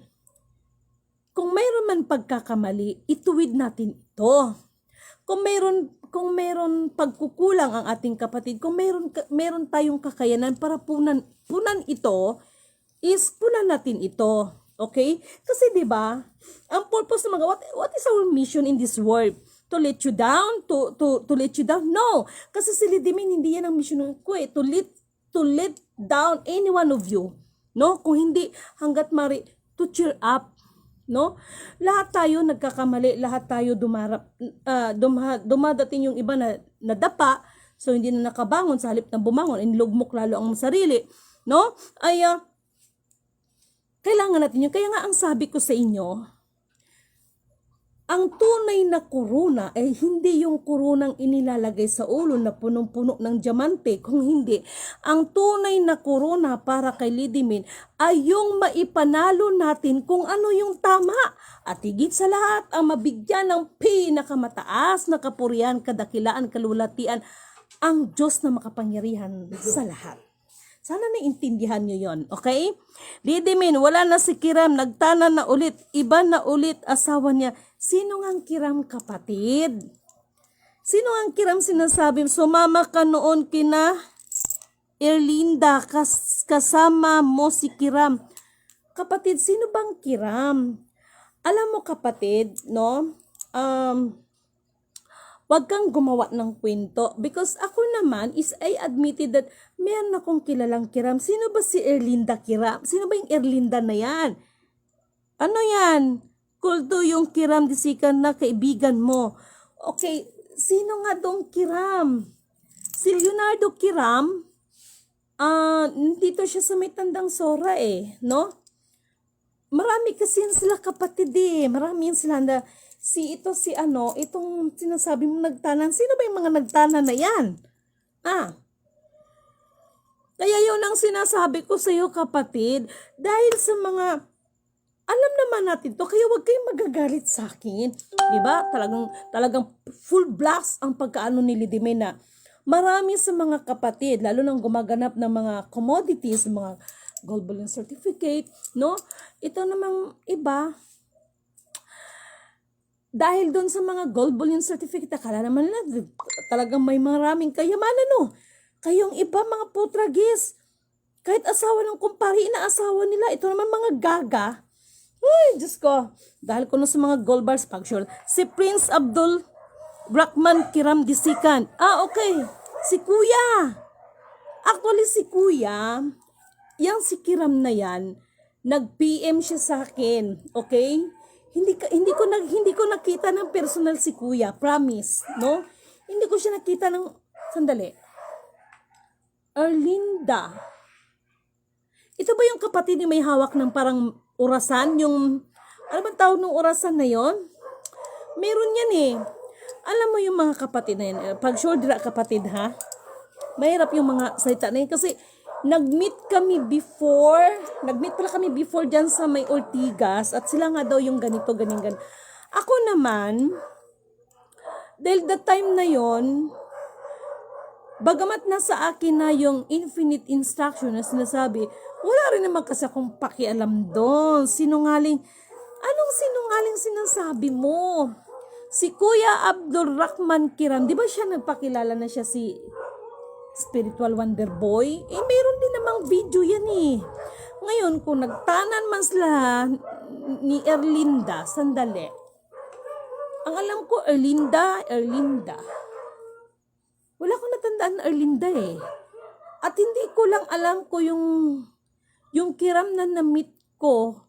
Kung mayroon man pagkakamali, ituwid natin ito. Kung mayroon pagkukulang ang ating kapatid, kung mayroon tayong kakayanan para punan ito, is punan natin ito. Okay? Kasi 'di ba, ang purpose ng mga what is our mission in this world? To let you down, to let you down? No. Kasi si Lidimin, hindi yan ang mission ko eh. To let down any one of you. No? Kung hindi hanggat mari to cheer up. No? Lahat tayo nagkakamali, lahat tayo dumadating yung iba na nadapa, so hindi na nakabangon sa halip na bumangon, inlugmok lalo ang sarili, no? Ay kailangan natin yun. Kaya nga ang sabi ko sa inyo, ang tunay na korona ay hindi yung koronang inilalagay sa ulo na punong-puno ng diamante. Kung hindi, ang tunay na korona para kay Lidimin ay yung maipanalo natin kung ano yung tama. At higit sa lahat, ang mabigyan ng pinakamataas na kapurihan, kadakilaan, kalulatian, ang Diyos na makapangyarihan sa lahat. Sana naintindihan nyo yon, okay? Lidimin, wala na si Kiram, nagtana na ulit, iba na ulit asawa niya. Sino ngang Kiram, kapatid? Sino ang Kiram sinasabi? Sumama ka noon kina Erlinda, kasama mo si Kiram. Kapatid, sino bang Kiram? Alam mo kapatid, no? Wag kang gumawa ng kwento. Because ako naman is I admitted that meron akong kilalang Kiram. Sino ba si Erlinda Kiram? Sino ba yung Erlinda na yan? Ano yan? Kulto yung Kiram Disikan na kaibigan mo. Okay, sino nga dong Kiram? Si Leonardo Kiram, dito siya sa may Tandang Sora no? Marami kasi yan sila kapatid Marami yan sila itong sinasabi mo nagtanan. Sino ba yung mga nagtanan na yan? Kaya yun ang sinasabi ko sa iyo kapatid. Dahil sa mga, alam naman natin to, kaya wag kayong magagalit sa akin. Diba? Talagang full blast ang pagkaano ni Lidime na marami sa mga kapatid, lalo nang gumaganap ng mga commodities, mga gold bullion certificate, no? Ito namang iba, dahil doon sa mga gold bullion certificate, akala naman nila talagang may maraming kayamanan, no? Kayong iba, mga putragis, kahit asawa ng kumpari, inaasawa nila. Ito naman mga gaga. Uy, Diyos ko. Dahil ko na sa mga gold bars, pag-sure. Si Prince Abdul Rahman Kiram Disikan. Okay. Si Kuya. Actually, si Kuya, yang si Kiram na yan, nag-PM siya sa akin. Okay? Hindi ko nakita ng personal si Kuya, promise, no? Hindi ko siya nakita ng sandali. Erlinda. Ito ba yung kapatid ni may hawak ng parang orasan, yung ano bang tawag ng orasan na yon? Meron yan Alam mo yung mga kapatid na yan, pag sure dira kapatid ha, mahirap yung mga salita na yan kasi nag-meet pala kami before dyan sa may Ortigas at sila nga daw yung ganito, ganyan. Ako naman, dahil that time na yon, bagamat nasa akin na yung infinite instruction na sinasabi, wala rin naman kasi akong pakialam doon. Sinungaling. Anong sinungaling sinasabi mo? Si Kuya Abdul Rahman Kiram, di ba siya nagpakilala na siya si Spiritual Wonder Boy? Meron din namang video yan Ngayon, kung nagtanan man sila ni Erlinda, sandali. Ang alam ko, Erlinda. Wala ko natandaan na Erlinda At hindi ko lang alam ko yung Kiram na na-meet ko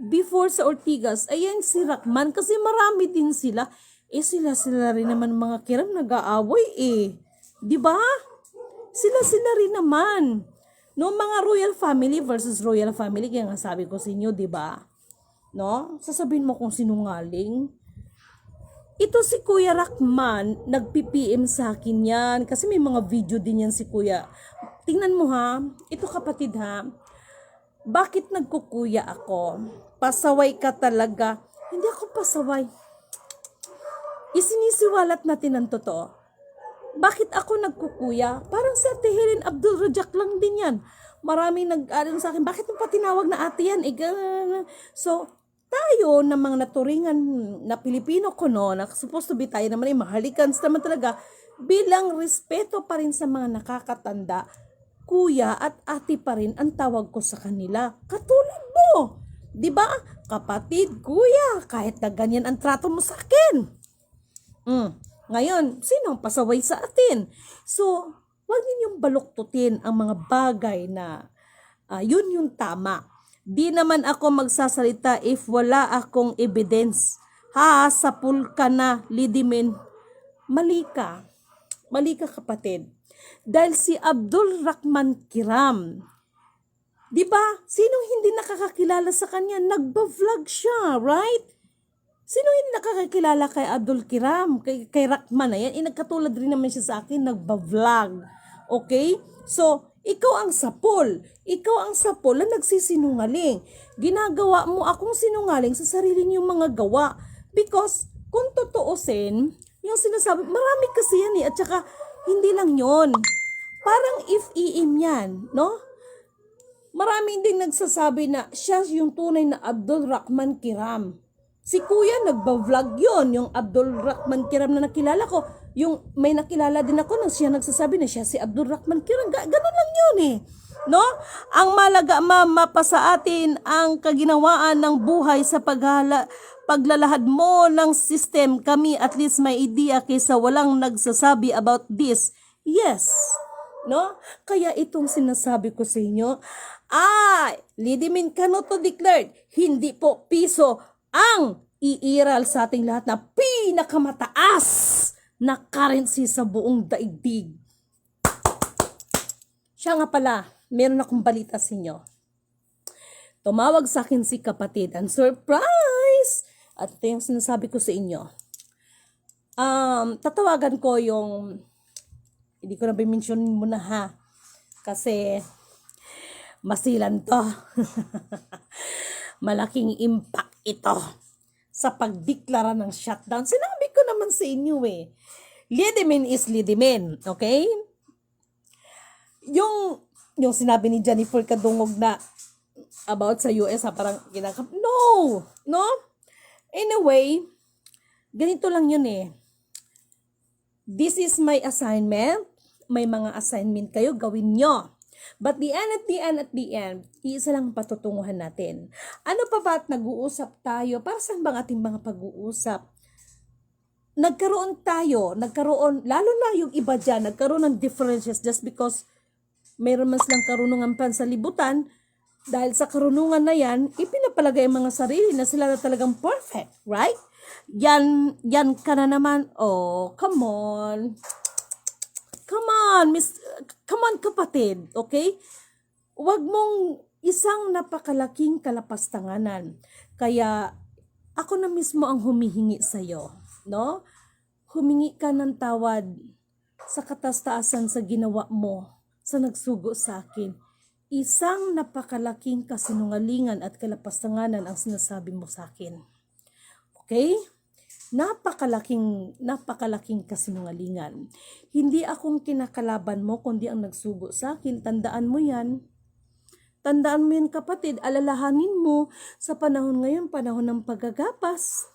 before sa Ortigas, ayan si Rahman, kasi marami din sila. Sila rin naman mga Kiram nag-aaway Diba? Sila rin naman. No, mga royal family versus royal family, kaya nga sabi ko sa inyo, diba? No? Sasabihin mo kung sinungaling. Ito si Kuya Rahman, nag-PPM sa akin yan. Kasi may mga video din yan si Kuya. Tingnan mo ha. Ito kapatid ha. Bakit nagkukuya ako? Pasaway ka talaga. Hindi ako pasaway. Isinisiwalat natin ang totoo. Bakit ako nagkukuya? Parang si Ate Helen Abdul Rajak lang din yan. Maraming nag-aaral sa akin, bakit mo pa tinawag na ate yan? So, tayo na mga naturingan na Pilipino ko na supposed to be tayo naman mahalikans naman talaga, bilang respeto pa rin sa mga nakakatanda, kuya at ate pa rin ang tawag ko sa kanila. Katulad mo, di ba? Kapatid, kuya, kahit na ganyan ang trato mo sa akin. Ngayon, sino ang pasaway sa atin? So, huwag ninyong baluktutin ang mga bagay na yun yung tama. Di naman ako magsasalita if wala akong evidence. Sapul ka na, Lidimen. Mali ka kapatid. Dahil si Abdul Rahman Kiram, di ba? Sinong hindi nakakakilala sa kanya? Nagba-vlog siya, right? Sino hindi nakakakilala kay Abdul Kiram, kay Rahman na yan? Nagkatulad rin naman siya sa akin, nagba-vlog. Okay? So, ikaw ang sapol. Ikaw ang sapol na nagsisinungaling. Ginagawa mo akong sinungaling sa sarili niyong mga gawa. Because, kung totoosin, yung sinasabi, marami kasi yan At saka, hindi lang yon. Parang if-iim yan, no? Maraming din nagsasabi na siya yung tunay na Abdul Rahman Kiram. Si Kuya nagba-vlog yon, yung Abdul Rahman Kiram na nakilala ko. Yung may nakilala din ako na siya nagsasabi na siya si Abdul Rahman Kiram. Ganun lang yun No? Ang malaga mapa sa atin ang kaginawaan ng buhay sa paglalahad mo ng system. Kami at least may idea kaysa walang nagsasabi about this. Yes. No? Kaya itong sinasabi ko sa inyo, Lidimen Canoto declared, hindi po piso ang iiral sa ating lahat na pinakamataas na currency sa buong daigdig. Siya nga pala, meron akong balita sa inyo. Tumawag sa akin si kapatid, and surprise! At ito yung sinasabi ko sa inyo. Tatawagan ko yung, hindi ko na bimensionin muna ha, kasi masilan to. Malaking impact ito sa pagdeklara ng shutdown. Sinabi ko naman sa inyo Lidimin is lidimin, okay? Yung sinabi ni Jennifer Kadungog na about sa US, parang no. Anyway, ganito lang yun This is my assignment. May mga assignment kayo, gawin nyo. But at the end, iisa lang patutunguhan natin. Ano pa ba at nag-uusap tayo? Para saan bang ating mga pag-uusap? Nagkaroon, lalo na yung iba dyan, nagkaroon ng differences just because meron mas lang karunungan pansalibutan. Dahil sa karunungan na yan, ipinapalagay ang mga sarili na sila na talagang perfect, right? Yan ka na naman. Oh, come on. Come on kapatid, okay? Huwag mong isang napakalaking kalapastanganan. Kaya ako na mismo ang humihingi sa'yo, no? Humingi ka ng tawad sa katastaasan sa ginawa mo, sa nagsugo sa akin. Isang napakalaking kasinungalingan at kalapastanganan ang sinasabi mo sa akin. Okay? Napakalaking kasinungalingan. Hindi akong kinakalaban mo, kundi ang nagsugo sa akin. Tandaan mo yan. Tandaan mo yan kapatid. Alalahanin mo sa panahon ngayon, panahon ng paggagapas.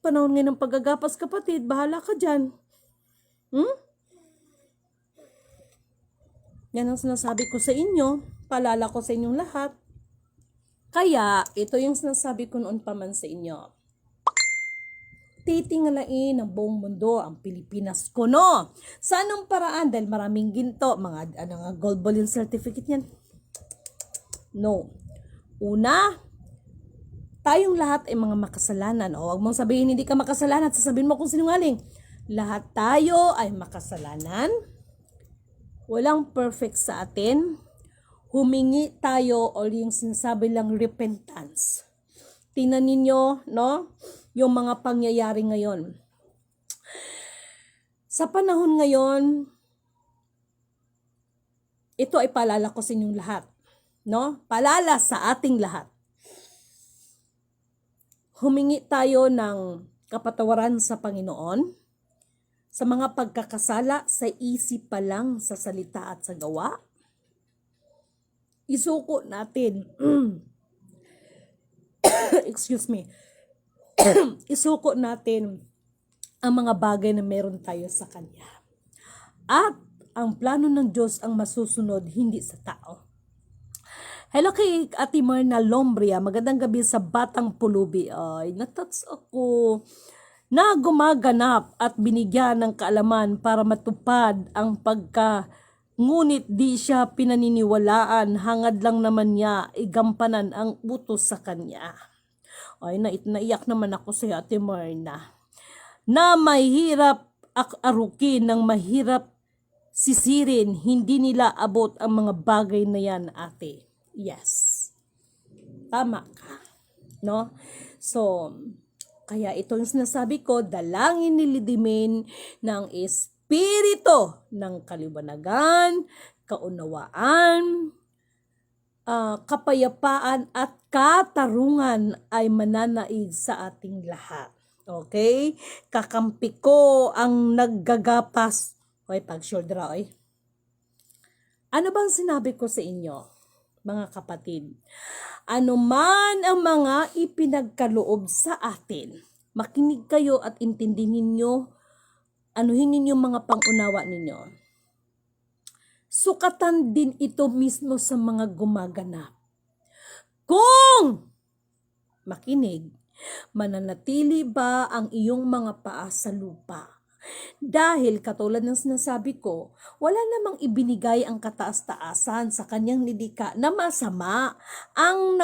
Panahon ngayon ng paggagapas kapatid. Bahala ka dyan. Yan ang sinasabi ko sa inyo. Paalala ko sa inyong lahat. Kaya, ito yung sinasabi ko noon pa man sa inyo. Titingalain ng buong mundo ang Pilipinas ko, no? Sa anong paraan? Dahil maraming ginto, mga gold bullion certificate yan. No. Una, tayong lahat ay mga makasalanan. O, huwag mong sabihin hindi ka makasalanan. Sasabihin mo kung sinungaling. Lahat tayo ay makasalanan. Walang perfect sa atin. Humingi tayo o yung sinasabi lang repentance. Tingnan ninyo, no? Yung mga pangyayari ngayon. Sa panahon ngayon, ito ay paalala ko sa inyong lahat, no? Paalala sa ating lahat. Humingi tayo ng kapatawaran sa Panginoon sa mga pagkakasala sa isip pa lang, sa salita at sa gawa. Isuko natin. Excuse me. Isuko natin ang mga bagay na meron tayo sa Kanya. At ang plano ng Diyos ang masusunod, hindi sa tao. Hello kay Ate Marna Lombria. Magandang gabi sa Batang Pulubi. Ay, natats ako na gumaganap at binigyan ng kaalaman para matupad ang ngunit di siya pinaniniwalaan, hangad lang naman niya igampanan ang utos sa kanya. Ay, naiyak naman ako sa Ate Marna. Na mahirap arukin, ng mahirap sisirin, hindi nila abot ang mga bagay na yan, ate. Yes. Tama ka. No? So, kaya ito yung sinasabi ko, dalangin nilidimin ng espiritu ng kaliwanagan, kaunawaan, kapayapaan at katarungan ay mananaig sa ating lahat. Okay? Kakampi ko ang naggagapas. Hoy, pag-shoulder oy. Ano bang sinabi ko sa inyo, mga kapatid? Ano man ang mga ipinagkaloob sa atin, makinig kayo at intindihin ninyo, anuhin ninyo mga pangunawa ninyo. Sukatan din ito mismo sa mga gumaganap. Kung makinig, mananatili ba ang iyong mga paa sa lupa? Dahil katulad ng sinasabi ko, wala namang ibinigay ang kataas-taasan sa kanyang nilikha na masama. Ang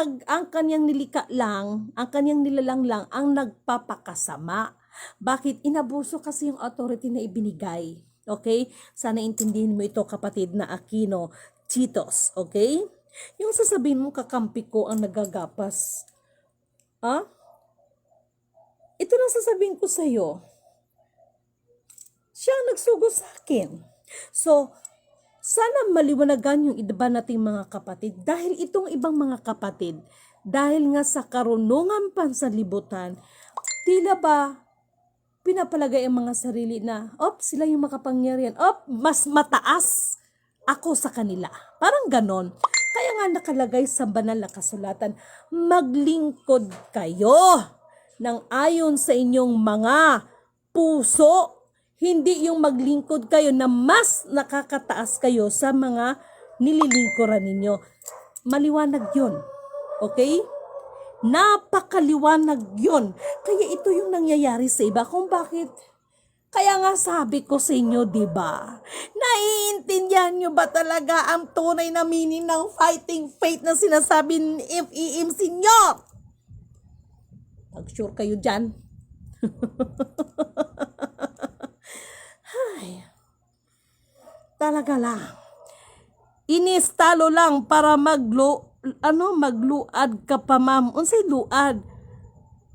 kanyang nilikha lang, ang kanyang nilalang lang ang nagpapakasama. Bakit? Inabuso kasi yung authority na ibinigay. Okay? Sana intindihin mo ito, kapatid na Aquino Titos. Okay? Yung sasabihin mo kakampi ko ang nagagapas. Ito na sasabihin ko sa'yo. Siya ang nagsugo sa akin. So, sana maliwanagan yung iba nating mga kapatid. Dahil itong ibang mga kapatid, dahil nga sa karunungan pansanlibutan, tila ba pinapalagay ang mga sarili na, sila yung makapangyarihan. Mas mataas ako sa kanila. Parang ganon. Kaya nga nakalagay sa banal na kasulatan, maglingkod kayo ng ayon sa inyong mga puso. Hindi yung maglingkod kayo na mas nakakataas kayo sa mga nililingkuran ninyo. Maliwanag yun. Okay? Napakaliwanag yun. Kaya ito yung nangyayari sa iba. Kung bakit? Kaya nga sabi ko sa inyo, diba? Naiintindihan nyo ba talaga ang tunay na meaning ng fighting faith na sinasabi ni FEMC nyo? Pag-sure kayo dyan. Ay, talaga lang. Inistalo lang para magluad ka pa, ma'am. Unsay luad?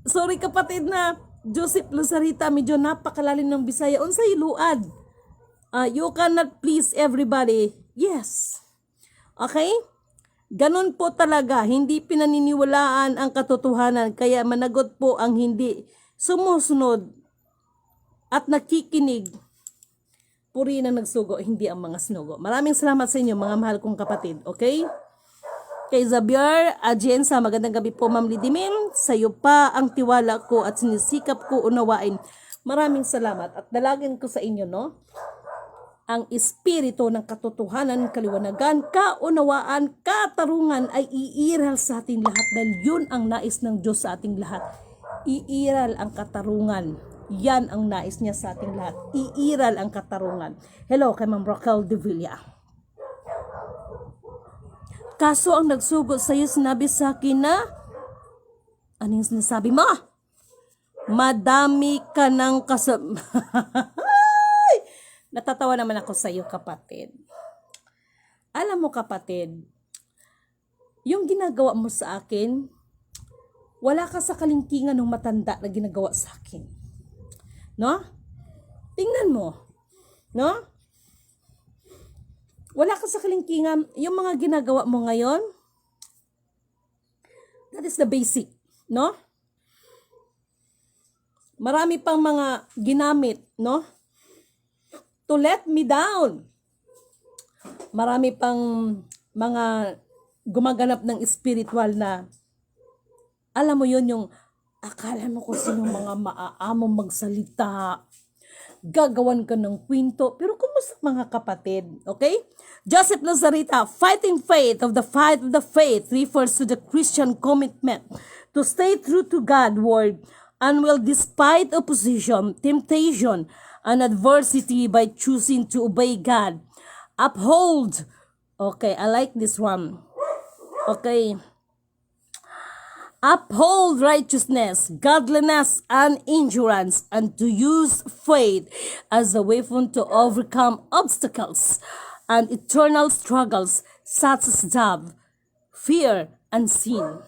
Sorry kapatid na Joseph Luzarita, medyo napakalalim ng Bisaya. Unsay luad? You cannot please everybody. Yes. Okay? Ganun po talaga. Hindi pinaniniwalaan ang katotohanan. Kaya managot po ang hindi sumusunod at nakikinig. Puri na nagsugo, hindi ang mga sinugo. Maraming salamat sa inyo, mga mahal kong kapatid. Okay? Kay Xavier Agensa, magandang gabi po, Ma'am Lidimin. Sa iyo pa ang tiwala ko at sinisikap ko unawain. Maraming salamat at dalagin ko sa inyo, no? Ang espiritu ng katotohanan, kaliwanagan, kaunawaan, katarungan ay iiral sa ating lahat dahil yun ang nais ng Diyos sa ating lahat. Iiral ang katarungan. Yan ang nais niya sa ating lahat. Iiral ang katarungan. Hello kay Ma'am Raquel de Villa. Kaso ang nagsugo sa iyo, sinabi sa akin na, ano yung sinasabi mo? Madami ka ng Natatawa naman ako sa iyo, kapatid. Alam mo, kapatid, yung ginagawa mo sa akin, wala ka sa kalingkingan ng matanda na ginagawa sa akin. No? Tingnan mo. No? Wala ka sa kalingkingan. Yung mga ginagawa mo ngayon, that is the basic. No? Marami pang mga ginamit, no? To let me down. Marami pang mga gumaganap ng spiritual na, alam mo yun, yung akala mo kung sino mga maaamong magsalita, gagawan ka ng kwento, pero kumusta mga kapatid, okay? Joseph Luzarita, fighting faith of the fight of the faith refers to the Christian commitment to stay true to God's word and will despite opposition, temptation, and adversity by choosing to obey God. Uphold. Okay, I like this one. Okay. Uphold righteousness, godliness, and endurance, and to use faith as a weapon to overcome obstacles and eternal struggles such as doubt, fear, and sin.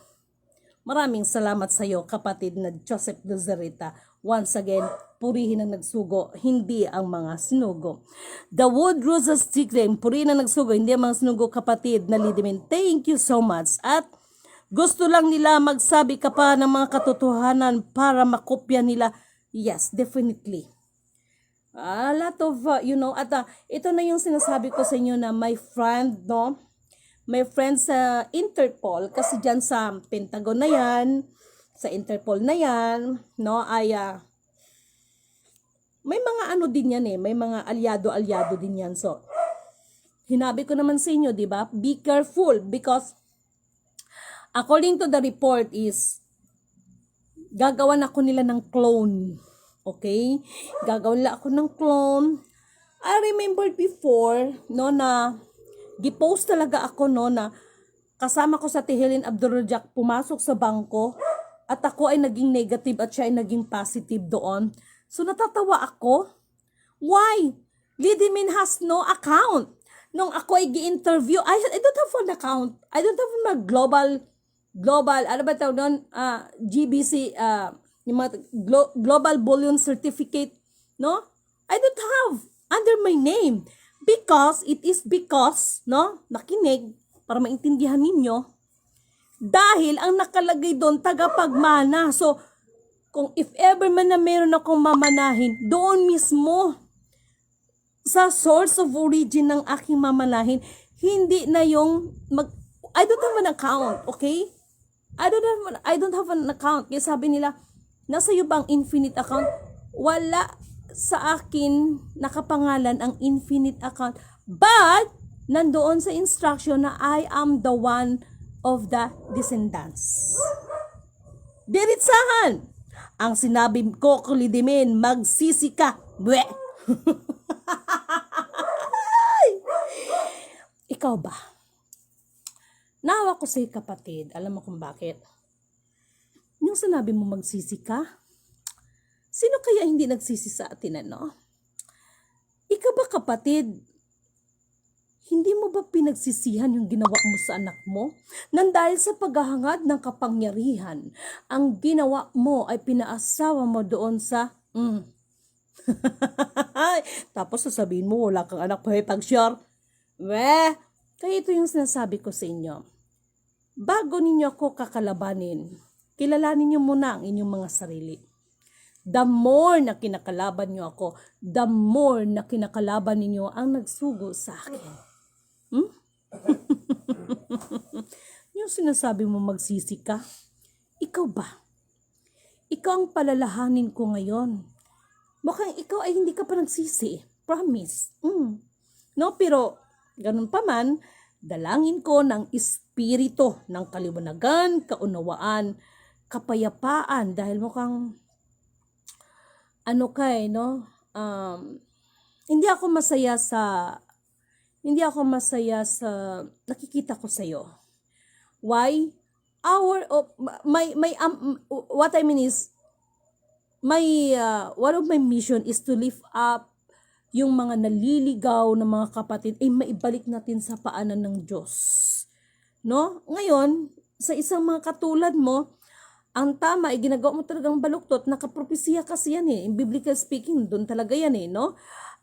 Maraming salamat sa iyo, kapatid na Joseph Luzarita. Once again, purihin ang nagsugo, hindi ang mga sinugo. The Wood Roses Tigrim, purihin ang nagsugo, hindi ang mga sinugo, kapatid na Lidimin. Thank you so much. At gusto lang nila magsabi ka pa ng mga katotohanan para makopya nila. Yes, definitely. A lot of, at ito na yung sinasabi ko sa inyo na my friend, no? My friend sa Interpol, kasi dyan sa Pentagon na yan, sa Interpol na yan, no, ay may mga ano din yan may mga alyado din yan. So, hinabi ko naman sa inyo, di ba? Be careful because according to the report is gagawan ako nila ng clone. Okay? Gagawin lang ako ng clone. I remember before, no, na gipost talaga ako, no, na kasama ko sa Helen Abdul-Rajak pumasok sa bangko at ako ay naging negative at siya ay naging positive doon. So natatawa ako. Why? Lidimin has no account. Nung ako ay gi-interview, I don't have an account. I don't have my global, ano ba tawag doon? GBC, yung mga Global Bullion Certificate, no? I don't have under my name. Because, no? Nakinig, para maintindihan ninyo, dahil ang nakalagay doon, tagapagmana. So, kung if ever man na meron akong mamanahin, doon mismo, sa source of origin ng aking mamanahin, hindi na yung I don't have an account, okay? I don't have an account. Kaya sabi nila, nasa iyo bang infinite account? Wala sa akin nakapangalan ang infinite account. But, nandoon sa instruction na I am the one of the descendants. Diritsahan! Ang sinabi ko, Kulidimin, magsisi ka. Bwe! Ikaw ba? Naawa ko sa'yo, kapatid. Alam mo kung bakit? Yung sinabi mo magsisi ka, sino kaya hindi nagsisi sa atin, ano? Ikaw ba, kapatid, hindi mo ba pinagsisihan yung ginawa mo sa anak mo? Nang dahil sa paghahangad ng kapangyarihan, ang ginawa mo ay pinaasawa mo doon sa Tapos sasabihin mo, wala kang anak, pag-sure. Kaya ito yung sinasabi ko sa inyo. Bago ninyo ako kakalabanin, kilalanin niyo muna ang inyong mga sarili. The more na kinakalaban niyo ako, the more na kinakalaban ninyo ang nagsugo sa akin. Yung sinasabi mo magsisi ka, ikaw ba? Ikaw ang palalahanin ko ngayon. Mukhang ikaw ay hindi ka pa nagsisi. Promise. No, pero ganun pa man, dalangin ko ng espiritu ng kaliwanagan, kaunawaan, kapayapaan, dahil mukhang hindi ako masaya sa nakikita ko sa iyo. Why? What I mean is, one of my mission is to lift up yung mga naliligaw na mga kapatid ay maibalik natin sa paanan ng Diyos. No? Ngayon, sa isang mga katulad mo, ang tama ay ginagawa mo talagang baluktot, nakapropesiya kasi yan in biblical speaking, doon talaga yan no?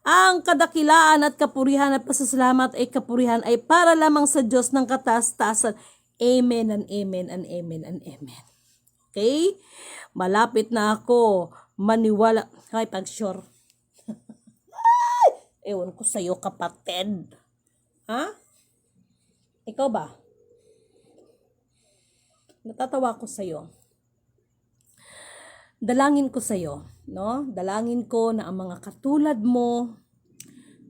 Ang kadakilaan at kapurihan at pasasalamat ay kapurihan ay para lamang sa Diyos ng kataas-taasan. Amen and amen and amen and amen. Okay? Malapit na ako maniwala. Ay, pag-sure. Ewan ko sa'yo, kapatid. Ha? Ikaw ba? Natatawa ko sa'yo. Dalangin ko sa'yo, no? Dalangin ko na ang mga katulad mo,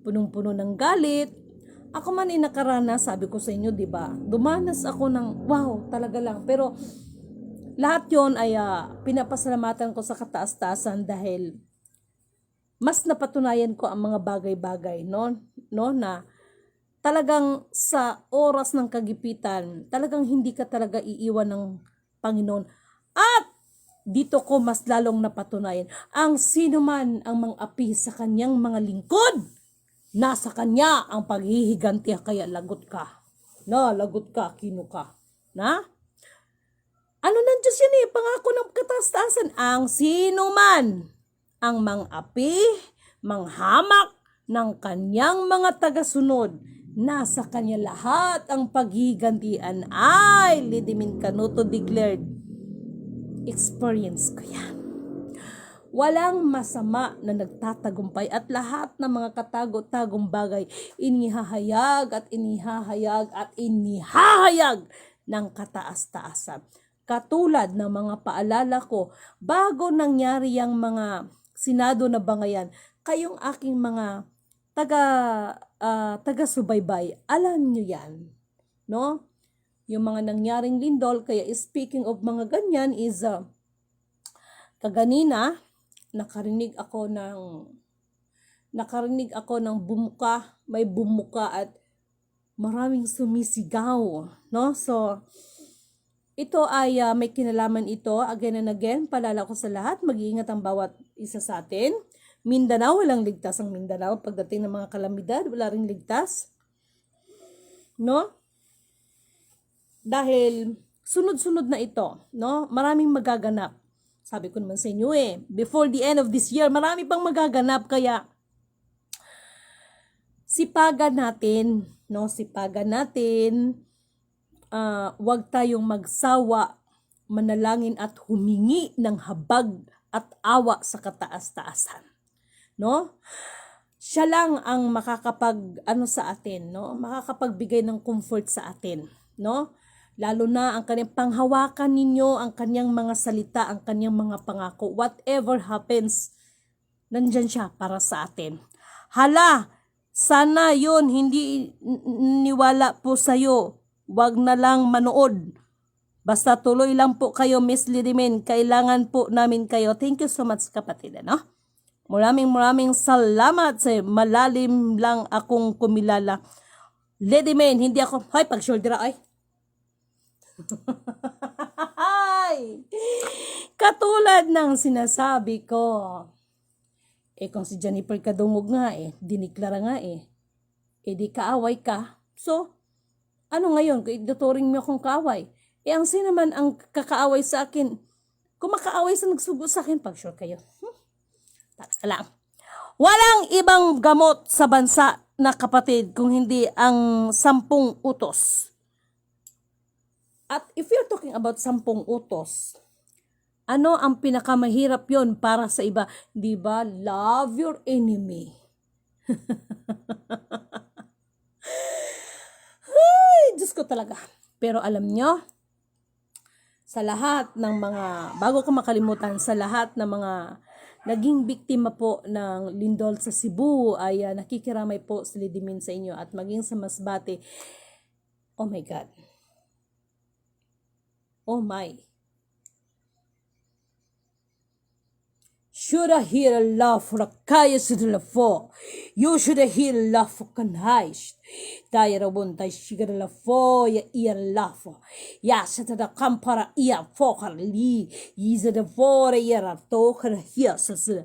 punong-puno ng galit. Ako man ay nakaranas, sabi ko sa inyo, di ba? Dumanas ako ng, wow, talaga lang. Pero, lahat yon ay pinapasalamatan ko sa kataas-taasan dahil mas napatunayan ko ang mga bagay-bagay, no, na talagang sa oras ng kagipitan, talagang hindi ka talaga iiwan ng Panginoon. At dito ko mas lalong napatunayan, ang sino man ang mang-api sa kanyang mga lingkod, nasa kanya ang paghihiganti, kaya lagot ka. Lagot ka, kino ka. Ano ng Diyos yan pangako ng kataas-taasan, ang sino man ang mang-api, manghamak ng kanyang mga tagasunod, nasa kanya lahat ang paghigantian. Ay, Lidimin Canuto declared, experience ko yan. Walang masama na nagtatagumpay at lahat ng mga katago-tagong bagay inihahayag at inihahayag at inihahayag ng kataas-taasan. Katulad ng mga paalala ko bago nangyari ang mga Senado na bangayan, kayong aking mga taga-subaybay, alam nyo yan, no? Yung mga nangyaring lindol, kaya speaking of mga ganyan is, kaganina, nakarinig ako ng bumuka, may bumuka at maraming sumisigaw, no? So, ito ay may kinalaman ito, again and again, paalala ko sa lahat, mag-iingat ang bawat isa sa atin. Mindanao, walang ligtas ang Mindanao. Pagdating ng mga kalamidad, wala ring ligtas. No? Dahil sunod-sunod na ito, no? Maraming magaganap. Sabi ko naman sa inyo before the end of this year, marami pang magaganap, kaya sipagan natin, no? Sipagan natin, huwag tayong magsawa, manalangin at humingi ng habag at awa sa kataas-taasan, no? Siya lang ang sa atin, no? Makakapagbigay ng comfort sa atin, no? Lalo na ang kanyang panghawakan ninyo, ang kanyang mga salita, ang kanyang mga pangako. Whatever happens, nandyan siya para sa atin. Hala, sana yun hindi niwala po sa'yo. Wag na lang manood. Basta tuloy lang po kayo, Miss Lidimen. Kailangan po namin kayo. Thank you so much, kapatid. No? Maraming salamat sa malalim lang akong kumilala. Lidimen, hindi ako, pag-shoulder ay. Katulad ng sinasabi ko, kung si Jennifer Kadungog nga diniklara nga di kaaway ka. So, ano ngayon, ituturing mo akong kaaway? Ang sino man ang kakaaway sa akin, kung makaaway sa nagsugo sa akin, pag-sure kayo. Taka lang. Walang ibang gamot sa bansa na kapatid kung hindi ang 10 utos. At if you're talking about 10 utos, ano ang pinakamahirap yon para sa iba? Di ba? Love your enemy. Ay, Diyos ko talaga. Pero alam nyo, sa lahat ng mga, bago ko makalimutan, sa lahat ng mga naging biktima po ng lindol sa Cebu, ay nakikiramay po si Lidimin sa inyo at maging sa Masbate. Oh my God. Oh my. Should I hear a laugh for a kaya sa lafo? You should hear a laugh for kanhais. Daya rabon tayo siya lafo, ya iya laugh. Ya sa tada kampara iya fokar li. Iza da fora iya rato kara hiya sa sa.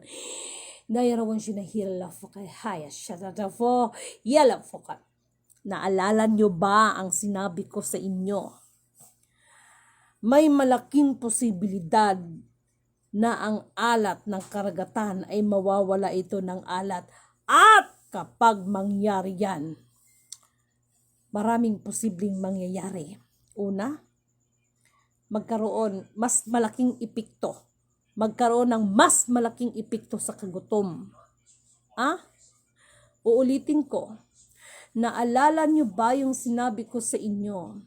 Daya rabon siya na hear a laugh for kaya sa tada fo, iya laugh fokar. Naalala nyo ba ang sinabi ko sa inyo? May malaking posibilidad na ang alat ng karagatan ay mawawala ito ng alat. At kapag mangyari yan, maraming posibleng mangyayari. Una, magkaroon mas malaking epekto. Magkaroon ng mas malaking epekto sa kagutom. Uulitin ko. Naalala nyo ba yung sinabi ko sa inyo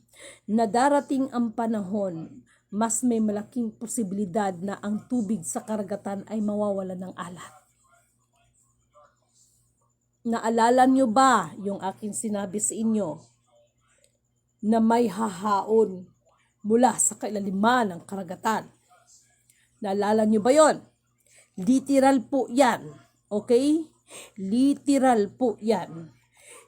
na darating ang panahon, mas may malaking posibilidad na ang tubig sa karagatan ay mawawala ng alat? Naalala nyo ba yung aking sinabi sa inyo na may hahaon mula sa kailaliman ng karagatan? Naalala nyo ba yon? Literal po yan. Okay? Literal po yan.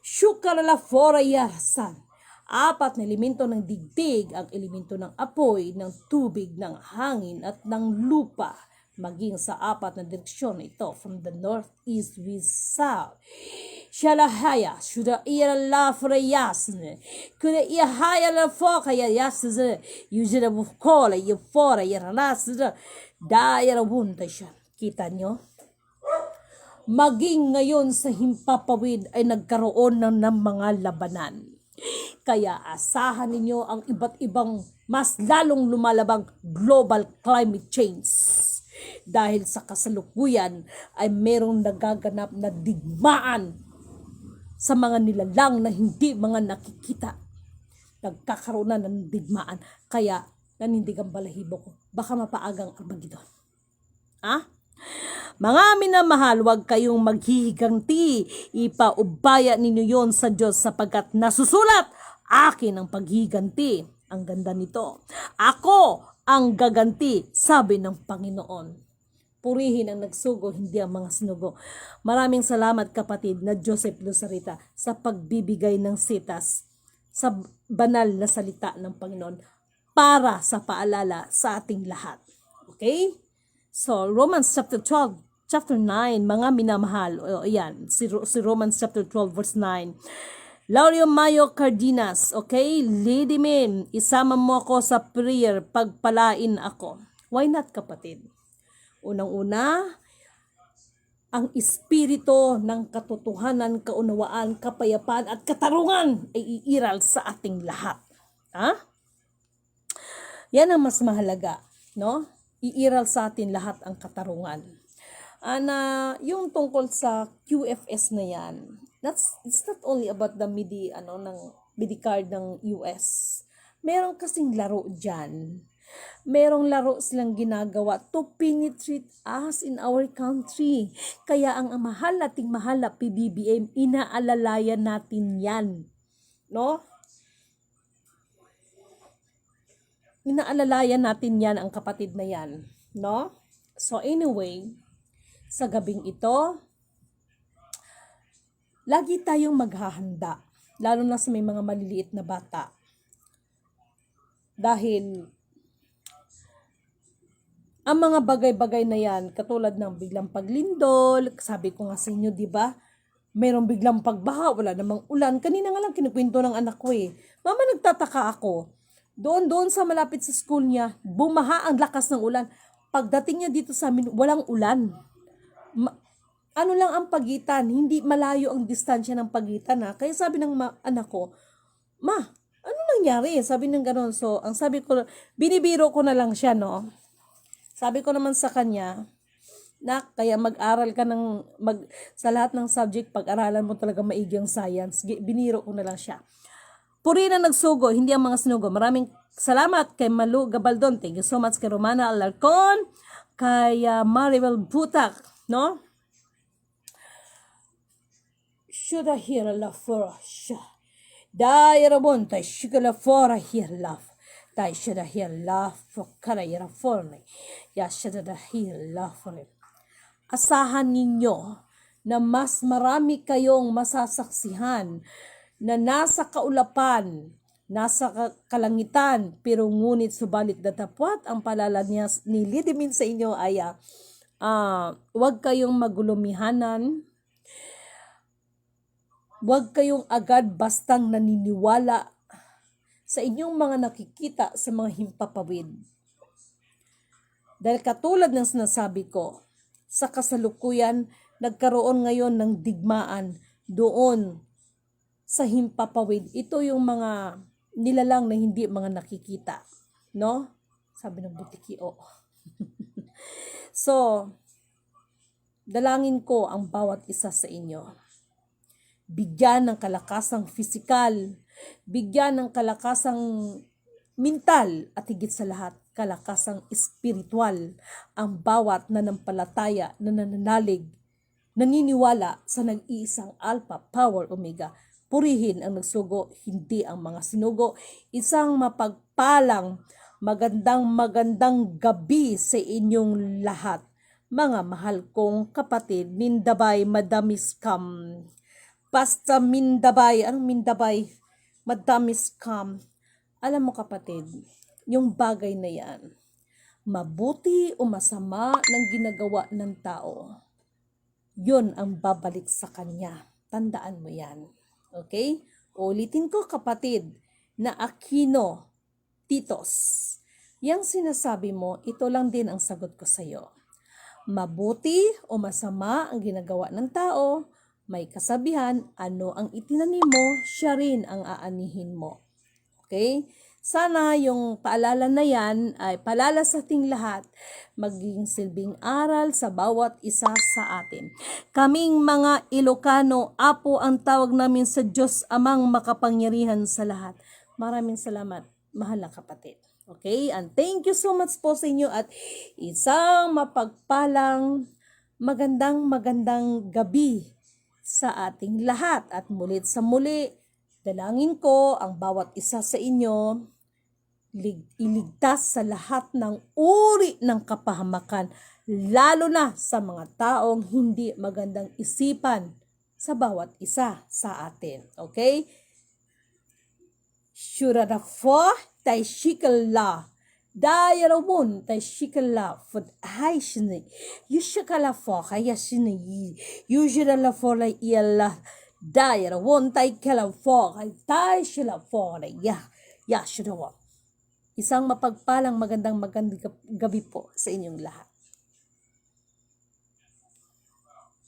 Syukarala fora yarsan. 4 na elemento ng digdig, ang elemento ng apoy, ng tubig, ng hangin, at ng lupa, maging sa 4 na direksyon ito, from the north, east, west, south. Shalahaya, shuda ira la fora yasne, kuda ihaya la foka ya yasne, yujira bukola, yufora, yaralasne, dayara wunda siya. Kita nyo? Maging ngayon sa himpapawid ay nagkaroon ng mga labanan. Kaya asahan ninyo ang iba't ibang mas lalong lumalabang global climate change. Dahil sa kasalukuyan ay merong nagaganap na digmaan sa mga nilalang na hindi mga nakikita. Nagkakaroon na ng digmaan. Kaya nanindig ang balahibo ko. Baka mapaagang Armageddon. Mga minamahal, huwag kayong maghihiganti. Ipaubaya ninyo yon sa Diyos sapagkat nasusulat, akin ang paghihiganti. Ang ganda nito. Ako ang gaganti, sabi ng Panginoon. Purihin ang nagsugo, hindi ang mga sinugo. Maraming salamat kapatid na Joseph Luzarita sa pagbibigay ng sitas sa banal na salita ng Panginoon para sa paalala sa ating lahat. Okay? So, Romans chapter 12, chapter 9, mga minamahal. O, ayan, si Romans chapter 12, verse 9. Laureo Mayo Cardenas, okay? Lady Min, isama mo ako sa prayer, pagpalain ako. Why not, kapatid? Unang-una, ang espiritu ng katotohanan, kaunawaan, kapayapaan at katarungan ay iiral sa ating lahat. Ha? Yan ang mas mahalaga, no? Iiral sa atin lahat ang katarungan. Yung tungkol sa QFS na yan, it's not only about the MIDI card ng US. Meron kasing laro dyan. Merong laro silang ginagawa to penetrate us in our country. Kaya ang nating mahal na PBBM, inaalalayan natin yan. No? Inaalalayan natin yan, ang kapatid na yan. No? So anyway, sa gabing ito, lagi tayong maghahanda. Lalo na sa may mga maliliit na bata. Dahil ang mga bagay-bagay na yan, katulad ng biglang paglindol, sabi ko nga sa inyo, di ba? Merong biglang pagbaha, wala namang ulan. Kanina nga lang kinukwento ng anak ko eh. Mama, nagtataka ako. Doon sa malapit sa school niya, bumaha ang lakas ng ulan. Pagdating niya dito sa amin, walang ulan. Ano lang ang pagitan, hindi malayo ang distansya ng pagitan ha. Kaya sabi ng anak ko, Ma, ano nangyari? Sabi ng gano'n. So, ang sabi ko, binibiro ko na lang siya, no? Sabi ko naman sa kanya, kaya mag-aral ka sa lahat ng subject, pag-aralan mo talaga maigi ang science. Biniro ko na lang siya. Puri na nagsugo, hindi ang mga sinugo. Maraming salamat kay Malu Gabaldon. Thank you so much kay Romana Alarcon, kay Maribel Butak, no? Should I hear a laugh for us? Dairabon, tayo should I for a hear laugh. Tayo should I hear laugh for karayara for me. Ya should I hear laugh for him. Asahan ninyo na mas marami kayong masasaksihan na nasa kaulapan, nasa kalangitan, pero ngunit subalit datapwat ang palala niya ni Lidimin sa inyo ay huwag kayong magulumihanan, huwag kayong agad bastang naniniwala sa inyong mga nakikita sa mga himpapawid. Dahil katulad ng sinasabi ko, sa kasalukuyan, nagkaroon ngayon ng digmaan doon sa himpapawid. Ito yung mga nilalang na hindi mga nakikita. No? Sabi ng butiki, oo. So, dalangin ko ang bawat isa sa inyo. Bigyan ng kalakasang fisikal, bigyan ng kalakasang mental, at higit sa lahat, kalakasang espiritual ang bawat nanampalataya na nananalig, naniniwala sa nag-iisang Alpha, Power, Omega. Purihin ang nagsugo, hindi ang mga sinugo. Isang mapagpalang, magandang gabi sa inyong lahat. Mga mahal kong kapatid, Mindabay, Madamis Kam. Basta Mindabay, anong Mindabay? Madamis Kam. Alam mo kapatid, yung bagay na yan, mabuti o masama ng ginagawa ng tao, yun ang babalik sa kanya. Tandaan mo yan. Okay? Ulitin ko kapatid, na Aquino, Titos. Yang sinasabi mo, ito lang din ang sagot ko sa iyo. Mabuti o masama ang ginagawa ng tao, may kasabihan, ano ang itinanim mo, siya rin ang aanihin mo. Okay? Sana yung paalala na yan ay paalala sa ating lahat, maging silbing aral sa bawat isa sa atin. Kaming mga Ilocano, Apo ang tawag namin sa Diyos Amang makapangyarihan sa lahat. Maraming salamat, mahal na kapatid. Okay? And thank you so much po sa inyo at isang mapagpalang magandang gabi sa ating lahat. At mulit sa muli, dalangin ko ang bawat isa sa inyo iligtas sa lahat ng uri ng kapahamakan, lalo na sa mga taong hindi magandang isipan sa bawat isa sa atin. Okay? Shurarafo tay shikala. Dayarawon tay shikala for aishne. Yushakala fo kaya shine yi. Yujirala fo la iala. Dayarawon tay kala fo kay tay shila fo la ya. Ya shurawa. Isang mapagpalang magandang gabi po sa inyong lahat.